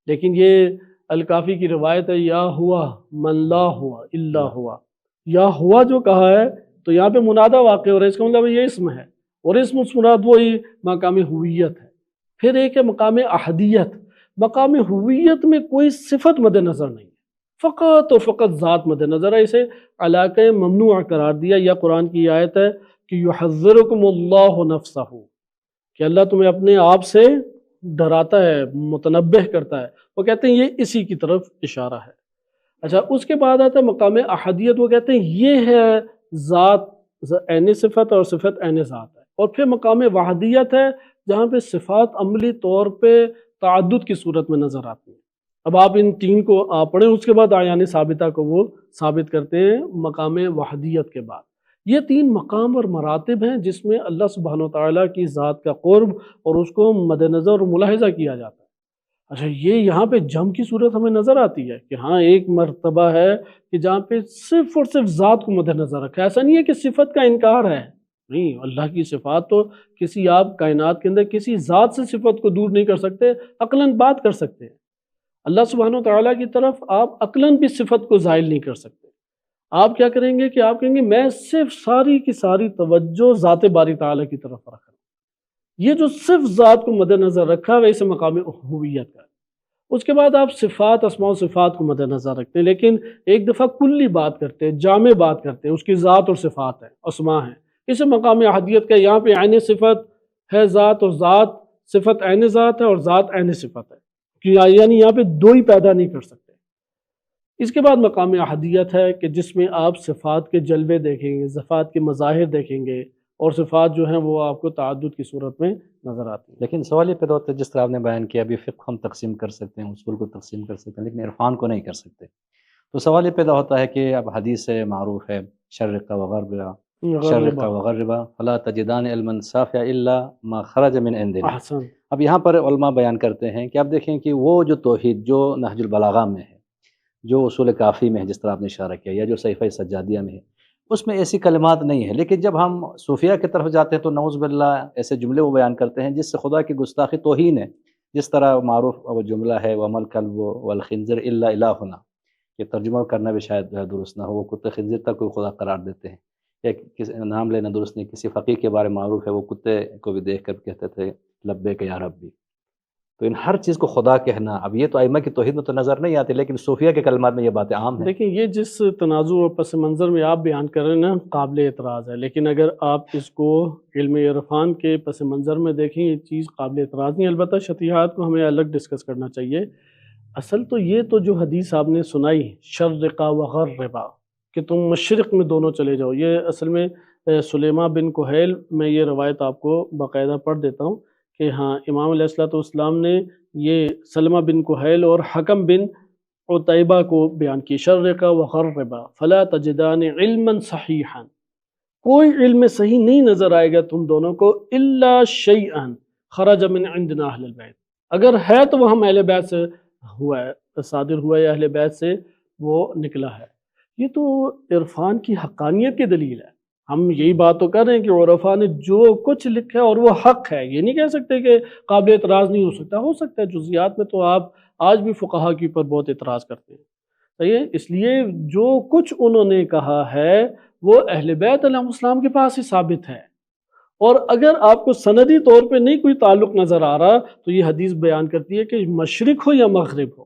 B: لیکن یہ الکافی کی روایت ہے یا ہوا من لا ہوا الا ہوا، یا ہوا جو کہا ہے تو یہاں پہ منادہ واقع ہو رہا ہے، اس کا مطلب یہ اسم ہے، اور اسم اس مراد وہی مقام ہویت ہے۔ پھر ایک ہے مقام احدیت۔ مقام ہویت میں کوئی صفت مد نظر نہیں ہے، فقط اور فقط ذات مد نظر ہے، اسے علاقہ ممنوع قرار دیا۔ یا قرآن کی آیت ہے کہ یحذرکم اللہ نفسہ، کہ اللہ تمہیں اپنے آپ سے ڈراتا ہے، متنبہ کرتا ہے، وہ کہتے ہیں یہ اسی کی طرف اشارہ ہے۔ اچھا اس کے بعد آتا ہے مقام احدیت، وہ کہتے ہیں یہ ہے ذات عین صفت اور صفت عین ذات ہے۔ اور پھر مقام وحدیت ہے جہاں پہ صفات عملی طور پہ تعدد کی صورت میں نظر آتی ہیں۔ اب آپ ان تین کو آپ پڑھیں، اس کے بعد اعیان ثابتہ کو وہ ثابت کرتے ہیں مقام وحدیت کے بعد۔ یہ تین مقام اور مراتب ہیں جس میں اللہ سبحانہ وتعالیٰ کی ذات کا قرب اور اس کو مد نظر اور ملاحظہ کیا جاتا ہے۔ اچھا یہ یہاں پہ جم کی صورت ہمیں نظر آتی ہے کہ ہاں ایک مرتبہ ہے کہ جہاں پہ صرف اور صرف ذات کو مد نظر رکھا ہے۔ ایسا نہیں ہے کہ صفت کا انکار ہے، نہیں، اللہ کی صفات تو کسی آپ کائنات کے اندر کسی ذات سے صفت کو دور نہیں کر سکتے، عقلاً بات کر سکتے ہیں۔ اللہ سبحانہ وتعالیٰ کی طرف آپ عقلاً بھی صفت کو زائل نہیں کر سکتے۔ آپ کیا کریں گے کہ آپ کہیں گے میں صرف ساری کی ساری توجہ ذات باری تعالیٰ کی طرف رکھ رہا ہوں۔ یہ جو صرف ذات کو مد نظر رکھا ہے اسے مقام ہویت کا۔ اس کے بعد آپ صفات، اسماء و صفات کو مد نظر رکھتے ہیں، لیکن ایک دفعہ کلی بات کرتے ہیں، جامع بات کرتے ہیں، اس کی ذات اور صفات ہیں، اسماء ہیں، اسے مقام احدیت کا۔ یہاں پہ عین صفت ہے ذات، اور ذات صفت عین ذات ہے، اور ذات عین صفت ہے، یعنی یہاں پہ دو ہی پیدا نہیں کر سکتے۔ اس کے بعد مقام احدیت ہے کہ جس میں آپ صفات کے جلوے دیکھیں گے، صفات کے مظاہر دیکھیں گے، اور صفات جو ہیں وہ آپ کو تعدد کی صورت میں نظر آتی ہیں۔
A: لیکن سوال یہ پیدا ہوتا ہے، جس طرح آپ نے بیان کیا ابھی فقہ ہم تقسیم کر سکتے ہیں، اصول کو تقسیم کر سکتے ہیں، لیکن عرفان کو نہیں کر سکتے۔ تو سوال یہ پیدا ہوتا ہے کہ اب حدیث معروف ہے شرق وغربا شرق وغربا فلا تجدان علما صافیا الا ما خرج من عندنا۔
B: احسن۔
A: اب یہاں پر علماء بیان کرتے ہیں کہ آپ دیکھیں کہ وہ جو توحید جو نہج البلاغہ میں ہے، جو اصول کافی میں ہے، جس طرح آپ نے اشارہ کیا، یا جو صحیفہ سجادیہ میں ہے، اس میں ایسی کلمات نہیں ہیں، لیکن جب ہم صوفیہ کی طرف جاتے ہیں تو نعوذ باللہ ایسے جملے وہ بیان کرتے ہیں جس سے خدا کی گستاخی توہین ہے۔ جس طرح معروف وہ جملہ ہے وَمَا الْكَلْبُ وَالْخِنْزِرُ إِلَّا إِلَٰهُنَا، یہ ترجمہ کرنا بھی شاید درست نہ ہو، وہ کتے خنزیر تک کو خدا قرار دیتے ہیں، یا کسی نام لینا درست نہیں۔ کسی فقیر کے بارے میں معروف ہے وہ کتے کو بھی دیکھ کر کہتے تھے لبیک یا ربی۔ تو ان ہر چیز کو خدا کہنا، اب یہ تو ائمہ کی توحید میں تو نظر نہیں آتی، لیکن صوفیہ کے کلمات میں یہ باتیں عام ہیں۔
B: دیکھیں یہ جس تنازع اور پس منظر میں آپ بیان کر رہے ہیں نا، قابل اعتراض ہے، لیکن اگر آپ اس کو علم عرفان کے پس منظر میں دیکھیں یہ چیز قابل اعتراض نہیں، البتہ شطیحات کو ہمیں الگ ڈسکس کرنا چاہیے۔ اصل تو یہ تو جو حدیث آپ نے سنائی شرقا وغربا کہ تم مشرق میں دونوں چلے جاؤ، یہ اصل میں سلیمہ بن کہیل میں یہ روایت آپ کو باقاعدہ پڑھ دیتا ہوں کہ ہاں امام علیہ الصلوۃ والسلام نے یہ سلمہ بن کہیل اور حکم بن عتیبہ کو بیان کی، شرقا وغربا فلا تجدان علما صحیحا، کوئی علم صحیح نہیں نظر آئے گا تم دونوں کو الا شیئا خرج من عندنا اہل البیت، اگر ہے تو وہ ہم اہل بیت سے ہوا ہے، صادر ہوا ہے، اہل بیت سے وہ نکلا ہے۔ یہ تو عرفان کی حقانیت کی دلیل ہے۔ ہم یہی بات تو کر رہے ہیں کہ عرفا نے جو کچھ لکھا ہے اور وہ حق ہے، یہ نہیں کہہ سکتے کہ قابل اعتراض نہیں ہو سکتا ہے، جزئیات میں تو آپ آج بھی فقہا کے اوپر بہت اعتراض کرتے ہیں، صحیح ہے؟ اس لیے جو کچھ انہوں نے کہا ہے وہ اہل بیت علیہ السلام کے پاس ہی ثابت ہے، اور اگر آپ کو سندی طور پہ نہیں کوئی تعلق نظر آ رہا تو یہ حدیث بیان کرتی ہے کہ مشرق ہو یا مغرب ہو،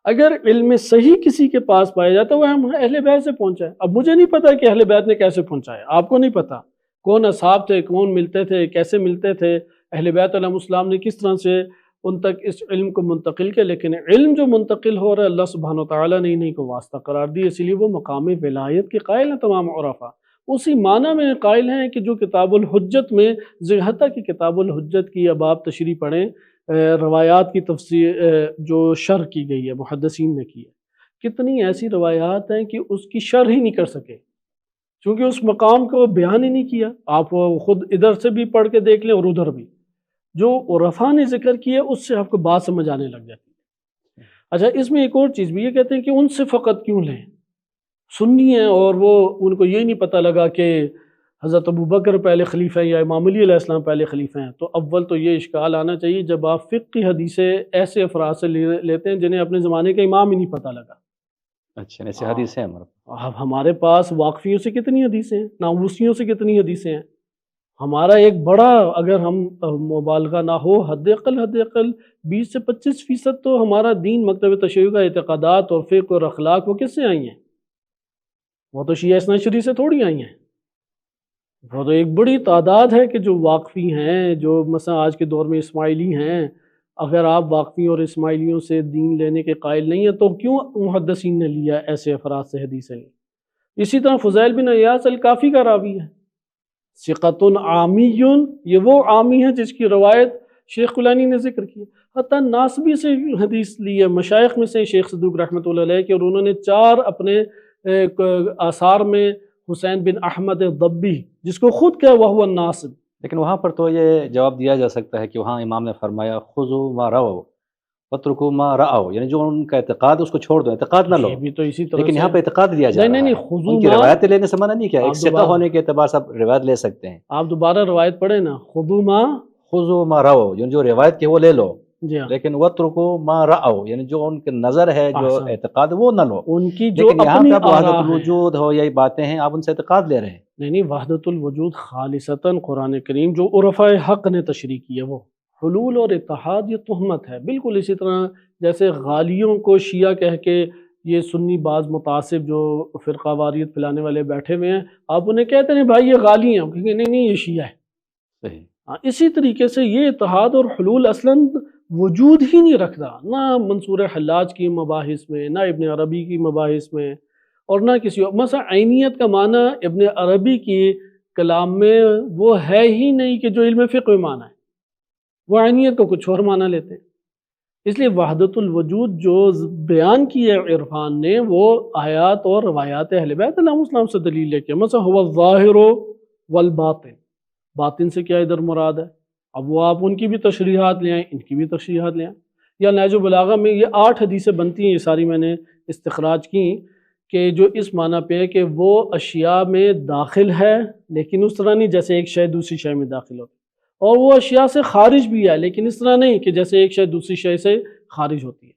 B: اگر علم صحیح کسی کے پاس پایا جاتا ہے وہ ہم اہل بیت سے پہنچا ہے۔ اب مجھے نہیں پتا کہ اہل بیت نے کیسے پہنچایا، آپ کو نہیں پتا کون اصحاب تھے، کون ملتے تھے، کیسے ملتے تھے، اہل بیت علیہ السلام نے کس طرح سے ان تک اس علم کو منتقل کیا، لیکن علم جو منتقل ہو رہا ہے اللہ سبحانہ وتعالیٰ نے انہیں کو واسطہ قرار دی، اسی لیے وہ مقام ولایت کے قائل ہیں تمام عرفاء۔ اسی معنی میں قائل ہیں کہ جو کتاب الحجت میں حتیٰ کہ کتاب الحجت کی اب آپ تشریح پڑھیں، روایات کی تفسیر جو شرح کی گئی ہے محدثین نے کی ہے، کتنی ایسی روایات ہیں کہ اس کی شرح ہی نہیں کر سکے کیونکہ اس مقام کو بیان ہی نہیں کیا۔ آپ خود ادھر سے بھی پڑھ کے دیکھ لیں اور ادھر بھی جو عرفاء نے ذکر کیا اس سے آپ کو بات سمجھ آنے لگ جاتی ہے۔ اچھا، اس میں ایک اور چیز بھی یہ کہتے ہیں کہ ان سے فقط کیوں لیں، سنی ہیں اور وہ ان کو یہ نہیں پتہ لگا کہ حضرت ابوبکر پہلے خلیفہ ہیں یا امام علی علیہ السلام پہلے خلیفہ ہیں، تو اول تو یہ اشکال آنا چاہیے جب آپ فقہ کی حدیثیں ایسے افراد سے لیتے ہیں جنہیں اپنے زمانے کا امام ہی نہیں پتہ لگا۔
A: اچھا، ایسی حدیثیں ہیں
B: اب ہمارے پاس واقفیوں سے کتنی حدیثیں ہیں، ناموسیوں سے کتنی حدیثیں ہیں۔ ہمارا ایک بڑا، اگر ہم مبالغہ نہ ہو، حد اقل 20 سے 25% تو ہمارا دین مکتب تشیع کا اعتقادات اور فقہ اور اخلاق وہ کس سے آئی ہیں؟ وہ تو شیعہ اثنا عشری سے تھوڑی آئی ہیں۔ وہ تو ایک بڑی تعداد ہے کہ جو واقفی ہیں، جو مثلا آج کے دور میں اسماعیلی ہیں۔ اگر آپ واقفی اور اسماعیلیوں سے دین لینے کے قائل نہیں ہیں تو کیوں محدثین نے لیا ایسے افراد سے حدیثیں لی؟ اسی طرح فضیل بن عیاض الکافی کا راوی ہے، ثقۃ عامی، یہ وہ عامی ہے جس کی روایت شیخ کلانی نے ذکر کی، حتیٰ ناسبی سے حدیث لی ہے، مشائخ میں سے شیخ صدوق رحمۃ اللہ علیہ کے، اور انہوں نے 4 اپنے آثار میں حسین بن احمد ضبی جس کو خود کہا وہ الناصب۔
A: لیکن وہاں پر تو یہ جواب دیا جا سکتا ہے کہ وہاں امام نے فرمایا خذوا ما رأوا واترکوا ما رأوا، یعنی جو ان کا اعتقاد اس کو چھوڑ دو، اعتقاد نہ لو،
B: یہ بھی تو اسی طرح
A: لیکن یہاں پہ اعتقاد دیا جا رہا ہے،
B: نہیں،
A: ان کی روایتیں لینے سے منع نہیں کیا، ایک ثقہ ہونے کے اعتبار سے آپ روایت لے سکتے ہیں۔
B: آپ دوبارہ روایت پڑھیں نا،
A: خذوا ما رأوا، یعنی جو روایت کی وہ لے لو،
B: جی ہاں،
A: لیکن واترکوا ما رأوا، یعنی جو ان کے نظر ہے، جو اعتقاد وہ نہ لو،
B: ان کی جو
A: لیکن یہاں
B: اپنی
A: پہ آپ وحدت
B: آراء ہیں،
A: الوجود ہو یا یہ باتیں ہیں آپ ان سے اعتقاد لے رہے ہیں۔
B: نہیں، وحدت الوجود خالصتاً قرآن کریم جو عرفاء حق نے تشریح کی ہے، وہ حلول اور اتحاد یہ تہمت ہے، بالکل اسی طرح جیسے غالیوں کو شیعہ کہہ کے یہ سنی بعض متعصب جو فرقہ واریت پھیلانے والے بیٹھے ہوئے ہیں، آپ انہیں کہتے ہیں بھائی یہ غالی ہیں، کہیں نہیں یہ شیعہ ہے۔
A: صحیح۔
B: اسی طریقے سے یہ اتحاد اور حلول اصلاً وجود ہی نہیں رکھتا، نہ منصور حلاج کی مباحث میں، نہ ابن عربی کی مباحث میں، اور نہ کسی اور۔ مثلا عینیت کا معنی ابن عربی کی کلام میں وہ ہے ہی نہیں کہ جو علم فقہ میں معنی ہے، وہ عینیت کو کچھ اور معنی لیتے ہیں۔ اس لیے وحدت الوجود جو بیان کی ہے عرفان نے، وہ آیات اور روایات اہل بیت علیہم السلام سے دلیل لے کے، مثلا هو الظاہر والباطن، باطن سے کیا ادھر مراد ہے، اب وہ آپ ان کی بھی تشریحات لے آئیں، ان کی بھی تشریحات لے آئیں، یا نہج البلاغہ میں یہ 8 حدیثیں بنتی ہیں، یہ ساری میں نے استخراج کی، کہ جو اس معنی پہ ہے کہ وہ اشیاء میں داخل ہے لیکن اس طرح نہیں جیسے ایک شے دوسری شے میں داخل ہوتی، اور وہ اشیاء سے خارج بھی ہے لیکن اس طرح نہیں کہ جیسے ایک شے دوسری شے سے خارج ہوتی ہے،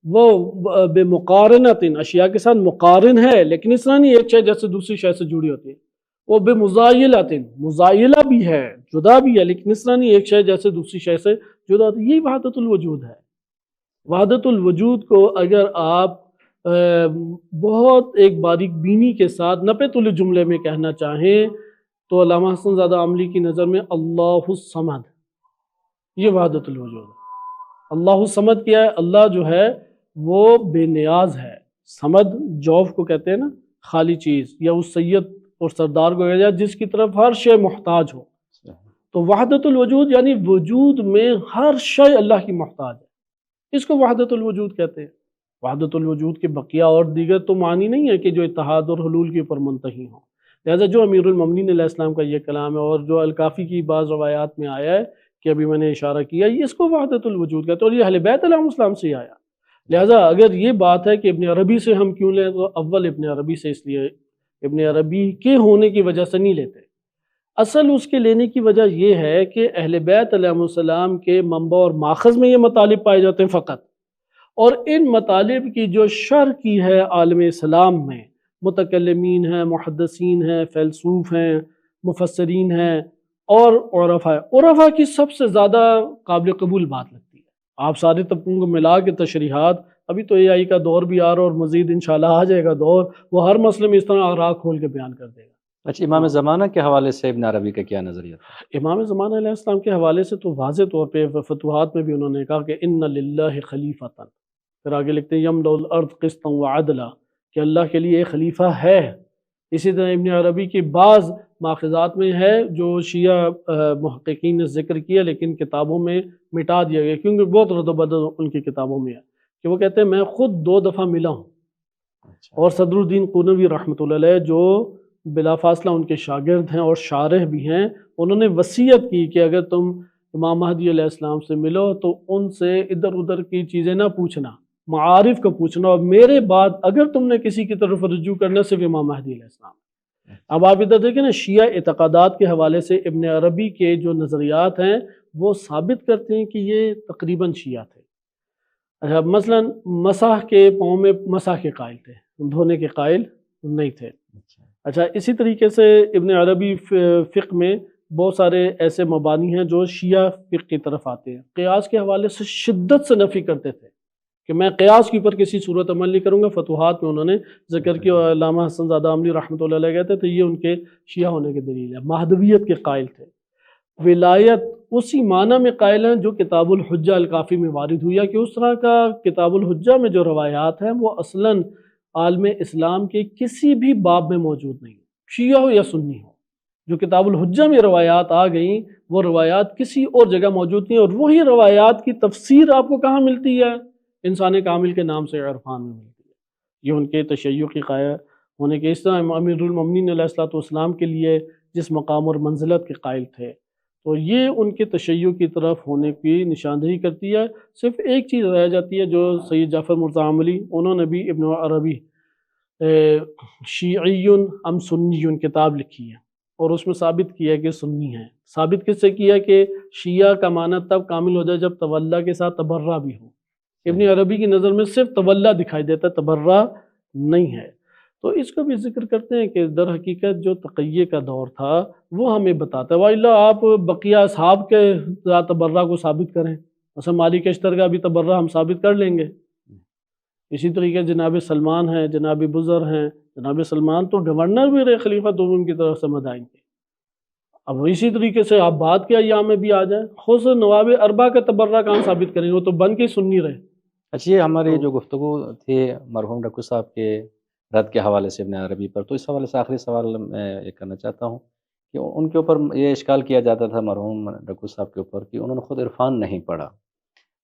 B: وہ بے مقارنت اشیاء کے ساتھ مقارن ہے لیکن اس طرح نہیں ایک شے جیسے دوسری شے سے جڑی ہوتی ہے، وہ بے مزایلت، مزایلہ بھی ہے، جدا بھی ہے، لیکن اس طرح نہیں ایک شے جیسے دوسری شے سے جدا ہوتی ہے۔ یہی وحدت الوجود ہے۔ وحدت الوجود کو اگر آپ بہت ایک باریک بینی کے ساتھ نپے تلے جملے میں کہنا چاہیں تو علامہ حسن زادہ عاملی کی نظر میں اللہ الصمد، یہ وحدت الوجود ہے۔ اللہ الصمد کیا ہے؟ اللہ جو ہے وہ بے نیاز ہے، صمد جوف کو کہتے ہیں نا، خالی چیز، یا اس سید اور سردار کو کہا جائے جس کی طرف ہر شے محتاج ہو، تو وحدت الوجود یعنی وجود میں ہر شے اللہ کی محتاج ہے، اس کو وحدت الوجود کہتے ہیں۔ وحدت الوجود کے بقیہ اور دیگر تو معنی نہیں ہے کہ جو اتحاد اور حلول کے اوپر منتہی ہوں، لہذا جو امیر المومنین علیہ السلام کا یہ کلام ہے اور جو الکافی کی بعض روایات میں آیا ہے کہ ابھی میں نے اشارہ کیا، یہ اس کو وحدت الوجود کہتے ہیں، اور یہ اہل بیت علیہ السلام سے آیا۔ لہذا اگر یہ بات ہے کہ ابن عربی سے ہم کیوں لیں، تو اول ابن عربی سے اس لیے ابن عربی کے ہونے کی وجہ سے نہیں لیتے، اصل اس کے لینے کی وجہ یہ ہے کہ اہل بیت علیہ السلام کے منبع اور ماخذ میں یہ مطالب پائے جاتے ہیں فقط، اور ان مطالب کی جو شرح کی ہے عالم اسلام میں، متکلمین ہیں، محدثین ہیں، فیلسوف ہیں، مفسرین ہیں، اور عرفا کی سب سے زیادہ قابل قبول بات لگتی ہے. آپ سارے طبقوں کو ملا کے تشریحات، ابھی تو اے آئی کا دور بھی آ رہا اور مزید انشاءاللہ آ جائے گا دور، وہ ہر مسئلے میں اس طرح آراء کھول کے بیان کر دے گا.
A: اچھا، امام زمانہ کے حوالے سے ابن عربی کا کیا نظریہ تھا؟
B: امام زمانہ علیہ السلام کے حوالے سے تو واضح طور پہ فتوحات میں بھی انہوں نے کہا کہ ان للہ خلیفۃ، پھر آگے لکھتے ہیں یملأ الارض قسطا وعدلا، کہ اللہ کے لیے ایک خلیفہ ہے. اسی طرح ابن عربی کی بعض ماخذات میں ہے جو شیعہ محققین نے ذکر کیا لیکن کتابوں میں مٹا دیا گیا کیونکہ بہت رد و بدل ان کی کتابوں میں ہے، کہ وہ کہتے ہیں میں خود 2 دفعہ ملا ہوں. اور صدر الدین قنوی رحمۃ اللہ علیہ جو بلا فاصلہ ان کے شاگرد ہیں اور شارح بھی ہیں، انہوں نے وصیت کی کہ اگر تم امام مہدی علیہ السلام سے ملو تو ان سے ادھر ادھر کی چیزیں نہ پوچھنا، معارف کو پوچھنا، اور میرے بعد اگر تم نے کسی کی طرف رجوع کرنا صرف امام مہدی علیہ السلام. اب آپ ادھر دیکھیں نا، شیعہ اعتقادات کے حوالے سے ابن عربی کے جو نظریات ہیں وہ ثابت کرتے ہیں کہ یہ تقریباً شیعہ تھے. اچھا، مثلا مسح کے پاؤں میں مسح کے قائل تھے، دھونے کے قائل نہیں تھے. اچھا، اسی طریقے سے ابن عربی فقہ میں بہت سارے ایسے مبانی ہیں جو شیعہ فقہ کی طرف آتے ہیں. قیاس کے حوالے سے شدت سے نفی کرتے تھے کہ میں قیاس کے اوپر کسی صورت عمل نہیں کروں گا. فتوحات میں انہوں نے ذکر کیا، اور علامہ حسن زادہ عاملی رحمۃ اللہ علیہ کہتے تھے یہ ان کے شیعہ ہونے کی دلیل ہے. مہدویت کے قائل تھے. ولایت اسی معنی میں قائل ہیں جو کتاب الحجہ الکافی میں وارد ہوئی ہے، کہ اس طرح کا کتاب الحجہ میں جو روایات ہیں وہ اصلاً عالم اسلام کے کسی بھی باب میں موجود نہیں، شیعہ ہو یا سنی ہو. جو کتاب الحجہ میں روایات آ گئیں وہ روایات کسی اور جگہ موجود نہیں، اور وہی روایات کی تفسیر آپ کو کہاں ملتی ہے؟ انسان کامل کے نام سے عرفان میں ملتی ہے. یہ ان کے تشیع کی قائل ہونے کے، اس طرح امیر المومنین علیہ الصلوۃ والسلام کے لیے جس مقام اور منزلت کے قائل تھے، تو یہ ان کے تشیع کی طرف ہونے کی نشاندہی کرتی ہے. صرف ایک چیز رہ جاتی ہے جو سید جعفر مرزا عملی، انہوں نے بھی ابن عربی شیعی ام سنی کتاب لکھی ہے اور اس میں ثابت کیا ہے کہ سنی ہے. ثابت کس سے کیا کہ شیعہ کا معنی تب کامل ہو جائے جب تولا کے ساتھ تبرہ بھی ہو. ابن عربی کی نظر میں صرف تولا دکھائی دیتا ہے، تبرہ نہیں ہے. تو اس کو بھی ذکر کرتے ہیں کہ در حقیقت جو تقیہ کا دور تھا وہ ہمیں بتاتا ہے. وَإِلَّا آپ بقیہ اصحاب کے ذات تبرہ کو ثابت کریں، مثلا مالک اشتر کا بھی تبرہ ہم ثابت کر لیں گے. اسی طریقے جناب سلمان ہیں، جناب بزر ہیں. جناب سلمان تو گورنر بھی رہے خلیفہ دوم کی طرف سے مدائن کے. اب اسی طریقے سے آپ بعد کے ایام میں بھی آ جائیں، خود نواب اربع کا تبرہ کہاں ثابت کریں، وہ تو بن کے سنی رہے.
A: اچھا، یہ ہماری جو گفتگو تھی مرحوم رکو صاحب کے رد کے حوالے سے ابن عربی پر، تو اس حوالے سے آخری سوال میں یہ کرنا چاہتا ہوں کہ ان کے اوپر یہ اشکال کیا جاتا تھا مرحوم رکو صاحب کے اوپر کہ انہوں نے خود عرفان نہیں پڑھا،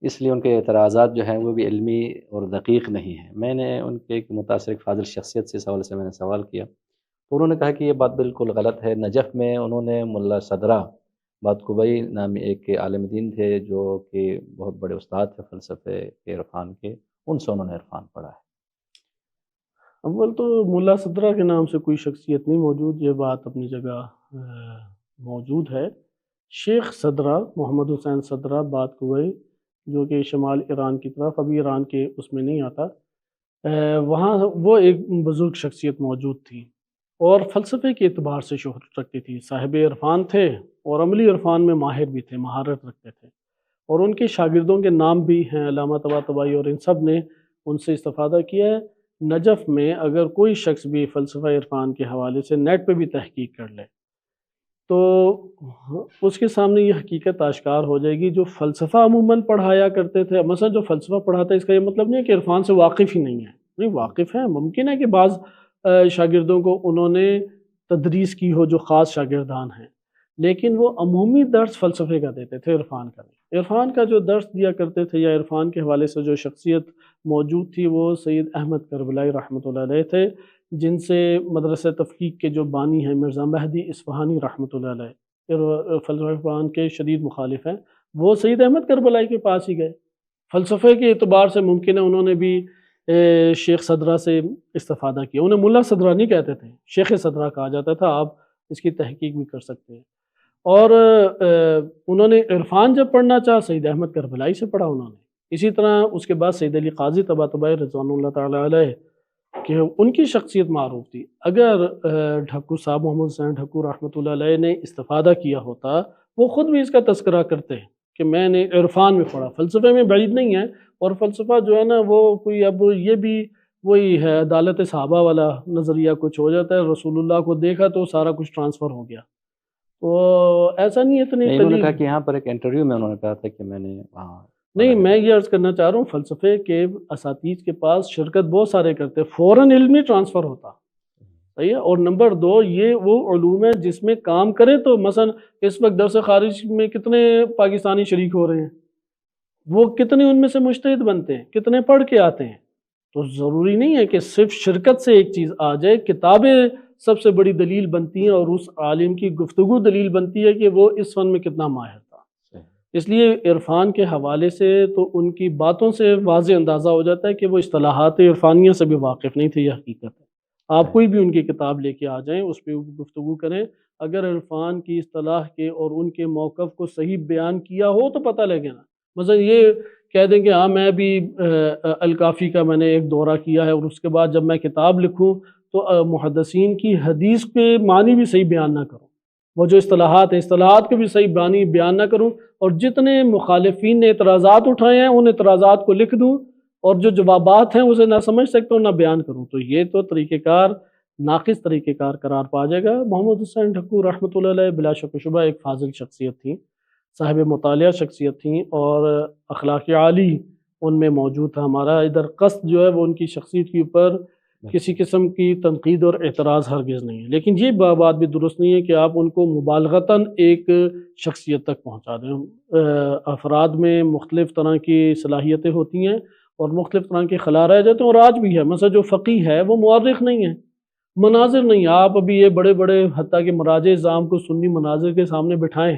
A: اس لیے ان کے اعتراضات جو ہیں وہ بھی علمی اور دقیق نہیں ہیں. میں نے ان کے ایک متاثر ایک فاضل شخصیت سے اس حوالے سے میں نے سوال کیا تو انہوں نے کہا کہ یہ بات بالکل غلط ہے. نجف میں انہوں نے ملا صدرہ بادکوبئی نامی ایک عالم دین تھے جو کہ بہت بڑے استاد تھے فلسفے کے عرفان کے، ان سے انہوں نے عرفان پڑھا ہے.
B: اول تو ملا صدرہ کے نام سے کوئی شخصیت نہیں موجود، یہ بات اپنی جگہ موجود ہے. شیخ صدرہ محمد حسین صدرہ بادکوبئی جو کہ شمال ایران کی طرف، ابھی ایران کے اس میں نہیں آتا، وہاں وہ ایک بزرگ شخصیت موجود تھی اور فلسفے کے اعتبار سے شہرت رکھتی تھی. صاحب عرفان تھے اور عملی عرفان میں ماہر بھی تھے، مہارت رکھتے تھے. اور ان کے شاگردوں کے نام بھی ہیں، علامہ طباطبائی اور ان سب نے ان سے استفادہ کیا ہے. نجف میں اگر کوئی شخص بھی فلسفہ عرفان کے حوالے سے نیٹ پہ بھی تحقیق کر لے تو اس کے سامنے یہ حقیقت آشکار ہو جائے گی. جو فلسفہ عموماً پڑھایا کرتے تھے، مثلا جو فلسفہ پڑھاتا ہے اس کا یہ مطلب نہیں ہے کہ عرفان سے واقف ہی نہیں ہے، نہیں واقف ہیں. ممکن ہے کہ بعض شاگردوں کو انہوں نے تدریس کی ہو جو خاص شاگردان ہیں، لیکن وہ عمومی درس فلسفے کا دیتے تھے، عرفان کا نہیں. عرفان کا جو درس دیا کرتے تھے یا عرفان کے حوالے سے جو شخصیت موجود تھی وہ سید احمد کربلائی رحمۃ اللہ علیہ تھے، جن سے مدرسہ تفقیق کے جو بانی ہیں مرزا مہدی اصفہانی رحمۃ اللہ علیہ فلسفہ عرفان کے شدید مخالف ہیں، وہ سید احمد کربلائی کے پاس ہی گئے. فلسفے کے اعتبار سے ممکن ہے انہوں نے بھی شیخ صدرہ سے استفادہ کیا. انہیں ملا صدرہ نہیں کہتے تھے، شیخ صدرہ کہا جاتا تھا. آپ اس کی تحقیق بھی کر سکتے ہیں. اور انہوں نے عرفان جب پڑھنا چاہا سید احمد کربلائی سے پڑھا انہوں نے. اسی طرح اس کے بعد سید علی قاضی طباطبائی رضوان اللہ تعالیٰ علیہ کہ ان کی شخصیت معروف تھی. اگر ڈھکو صاحب محمد حسین ڈھکو رحمۃ اللہ علیہ نے استفادہ کیا ہوتا، وہ خود بھی اس کا تذکرہ کرتے ہیں کہ میں نے عرفان میں پڑھا، فلسفے میں بعید نہیں ہے. اور فلسفہ جو ہے نا وہ کوئی اب یہ بھی وہی ہے، عدالت صحابہ والا نظریہ کچھ ہو جاتا ہے، رسول اللہ کو دیکھا تو سارا کچھ ٹرانسفر ہو گیا. تو ایسا نہیں ہے اتنی
A: انہوں نے کہا
B: قلیل.
A: کہ یہاں پر ایک انٹرویو میں انہوں نے کہا تھا کہ میں نے وہاں
B: نہیں، میں یہ عرض کرنا چاہ رہا ہوں فلسفے کے اساتذہ کے پاس شرکت بہت سارے کرتے، فوراً علم نہیں ٹرانسفر ہوتا. صحیح ہے. اور نمبر دو، یہ وہ علوم ہے جس میں کام کریں. تو مثلا اس وقت درس خارج میں کتنے پاکستانی شریک ہو رہے ہیں، وہ کتنے ان میں سے مجتہد بنتے ہیں، کتنے پڑھ کے آتے ہیں. تو ضروری نہیں ہے کہ صرف شرکت سے ایک چیز آ جائے. کتابیں سب سے بڑی دلیل بنتی ہیں اور اس عالم کی گفتگو دلیل بنتی ہے کہ وہ اس فن میں کتنا ماہر تھا. اس لیے عرفان کے حوالے سے تو ان کی باتوں سے واضح اندازہ ہو جاتا ہے کہ وہ اصطلاحات عرفانیہ سے بھی واقف نہیں تھے. یہ حقیقت ہے. آپ کوئی بھی ان کی کتاب لے کے آ جائیں، اس پہ گفتگو کریں، اگر عرفان کی اصطلاح کے اور ان کے موقف کو صحیح بیان کیا ہو تو پتہ لگے نا. مثلا یہ کہہ دیں کہ ہاں میں بھی الکافی کا میں نے ایک دورہ کیا ہے اور اس کے بعد جب میں کتاب لکھوں تو محدثین کی حدیث پہ معنی بھی صحیح بیان نہ کروں، وہ جو اصطلاحات ہیں اصطلاحات کو بھی صحیح معنی بیان نہ کروں، اور جتنے مخالفین نے اعتراضات اٹھائے ہیں ان اعتراضات کو لکھ دوں، اور جو جوابات ہیں اسے نہ سمجھ سکتا ہوں نہ بیان کروں. تو یہ تو طریقہ کار ناقص طریقہ کار قرار پا جائے گا. محمد حسین ڈھکو رحمۃ اللہ علیہ بلا شک و شبہ ایک فاضل شخصیت تھی، صاحب مطالعہ شخصیت تھیں، اور اخلاق عالی ان میں موجود تھا. ہمارا ادھر قصد جو ہے وہ ان کی شخصیت کے اوپر کسی قسم کی تنقید اور اعتراض ہرگز نہیں ہے. لیکن یہ بات بھی درست نہیں ہے کہ آپ ان کو مبالغتاً ایک شخصیت تک پہنچا دیں. افراد میں مختلف طرح کی صلاحیتیں ہوتی ہیں اور مختلف طرح کے خلا رہ جاتے ہیں، اور آج بھی ہے. مثلا جو فقیہ ہے وہ مورخ نہیں ہے، مناظر نہیں ہے. آپ ابھی یہ بڑے بڑے حتیٰ کہ مراجع اعظام کو سنی مناظر کے سامنے بٹھائیں،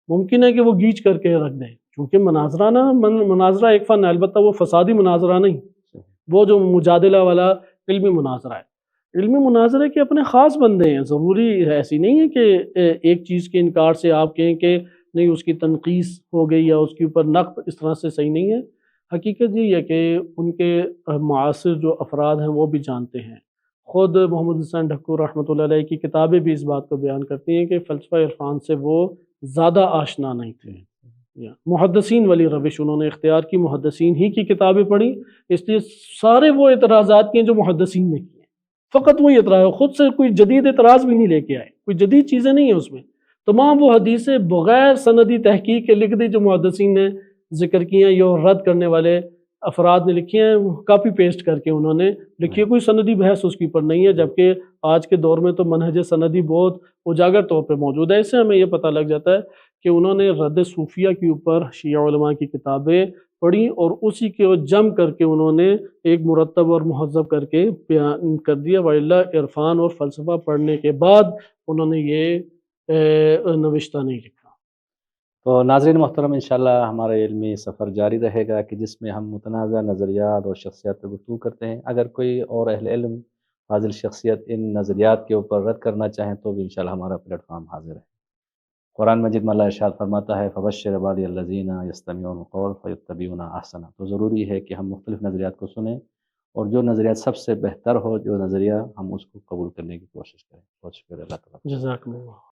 B: ممکن ہے کہ وہ گیچ کر کے رکھ دیں، کیونکہ مناظرہ ایک فن ہے، البتہ وہ فسادی مناظرہ نہیں، وہ جو مجادلہ والا علمی مناظرہ ہے. علمی مناظرے کے اپنے خاص بندے ہیں. ضروری ایسی نہیں ہے کہ ایک چیز کے انکار سے آپ کہیں کہ نہیں اس کی تنقیص ہو گئی یا اس کے اوپر نقد اس طرح سے صحیح نہیں ہے. حقیقت یہ ہے کہ ان کے معاصر جو افراد ہیں وہ بھی جانتے ہیں. خود محمد حسین ڈھکو رحمۃ اللہ علیہ کی کتابیں بھی اس بات کو بیان کرتی ہیں کہ فلسفہ عرفان سے وہ زیادہ آشنا نہیں تھے. محدثین والی روش انہوں نے اختیار کی، محدثین ہی کی کتابیں پڑھی، اس لیے سارے وہ اعتراضات کیے جو محدثین نے کیے. فقط وہی اعتراض، خود سے کوئی جدید اعتراض بھی نہیں لے کے آئے، کوئی جدید چیزیں نہیں ہیں اس میں. تمام وہ حدیثیں بغیر سندی تحقیق کے لکھ دی جو محدثین نے ذکر کی ہیں، یہ رد کرنے والے افراد نے لکھی ہیں، کاپی پیسٹ کر کے انہوں نے لکھی ہے. کوئی سندی بحث اس کے اوپر نہیں ہے، جبکہ آج کے دور میں تو منہج سندی بہت اجاگر طور پہ موجود ہے. اس سے ہمیں یہ پتہ لگ جاتا ہے کہ انہوں نے رد صوفیہ کے اوپر شیعہ علماء کی کتابیں پڑھی اور اسی کے جم کر کے انہوں نے ایک مرتب اور مہذب کر کے بیان کر دیا. وَإِلَّا عرفان اور فلسفہ پڑھنے کے بعد انہوں نے یہ نوشتہ نہیں لکھا.
A: تو ناظرین محترم، انشاءاللہ ہمارا علمی سفر جاری رہے گا کہ جس میں ہم متنازع نظریات اور شخصیات پہ گفتگو کرتے ہیں. اگر کوئی اور اہل علم فاضل شخصیت ان نظریات کے اوپر رد کرنا چاہیں تو بھی انشاءاللہ ہمارا پلیٹ فارم حاضر ہے. قرآن مجید میں اللہ ارشاد فرماتا ہے فَبَشِّرْ عِبَادِیَ الَّذِینَ یَسْتَمِعُونَ الْقَوْلَ فَیَتَّبِعُونَ أَحْسَنَهُ. تو ضروری ہے کہ ہم مختلف نظریات کو سنیں اور جو نظریات سب سے بہتر ہو، جو نظریہ، ہم اس کو قبول کرنے کی کوشش کریں. بہت شکریہ. اللہ تعالیٰ.
B: جزاک اللہ.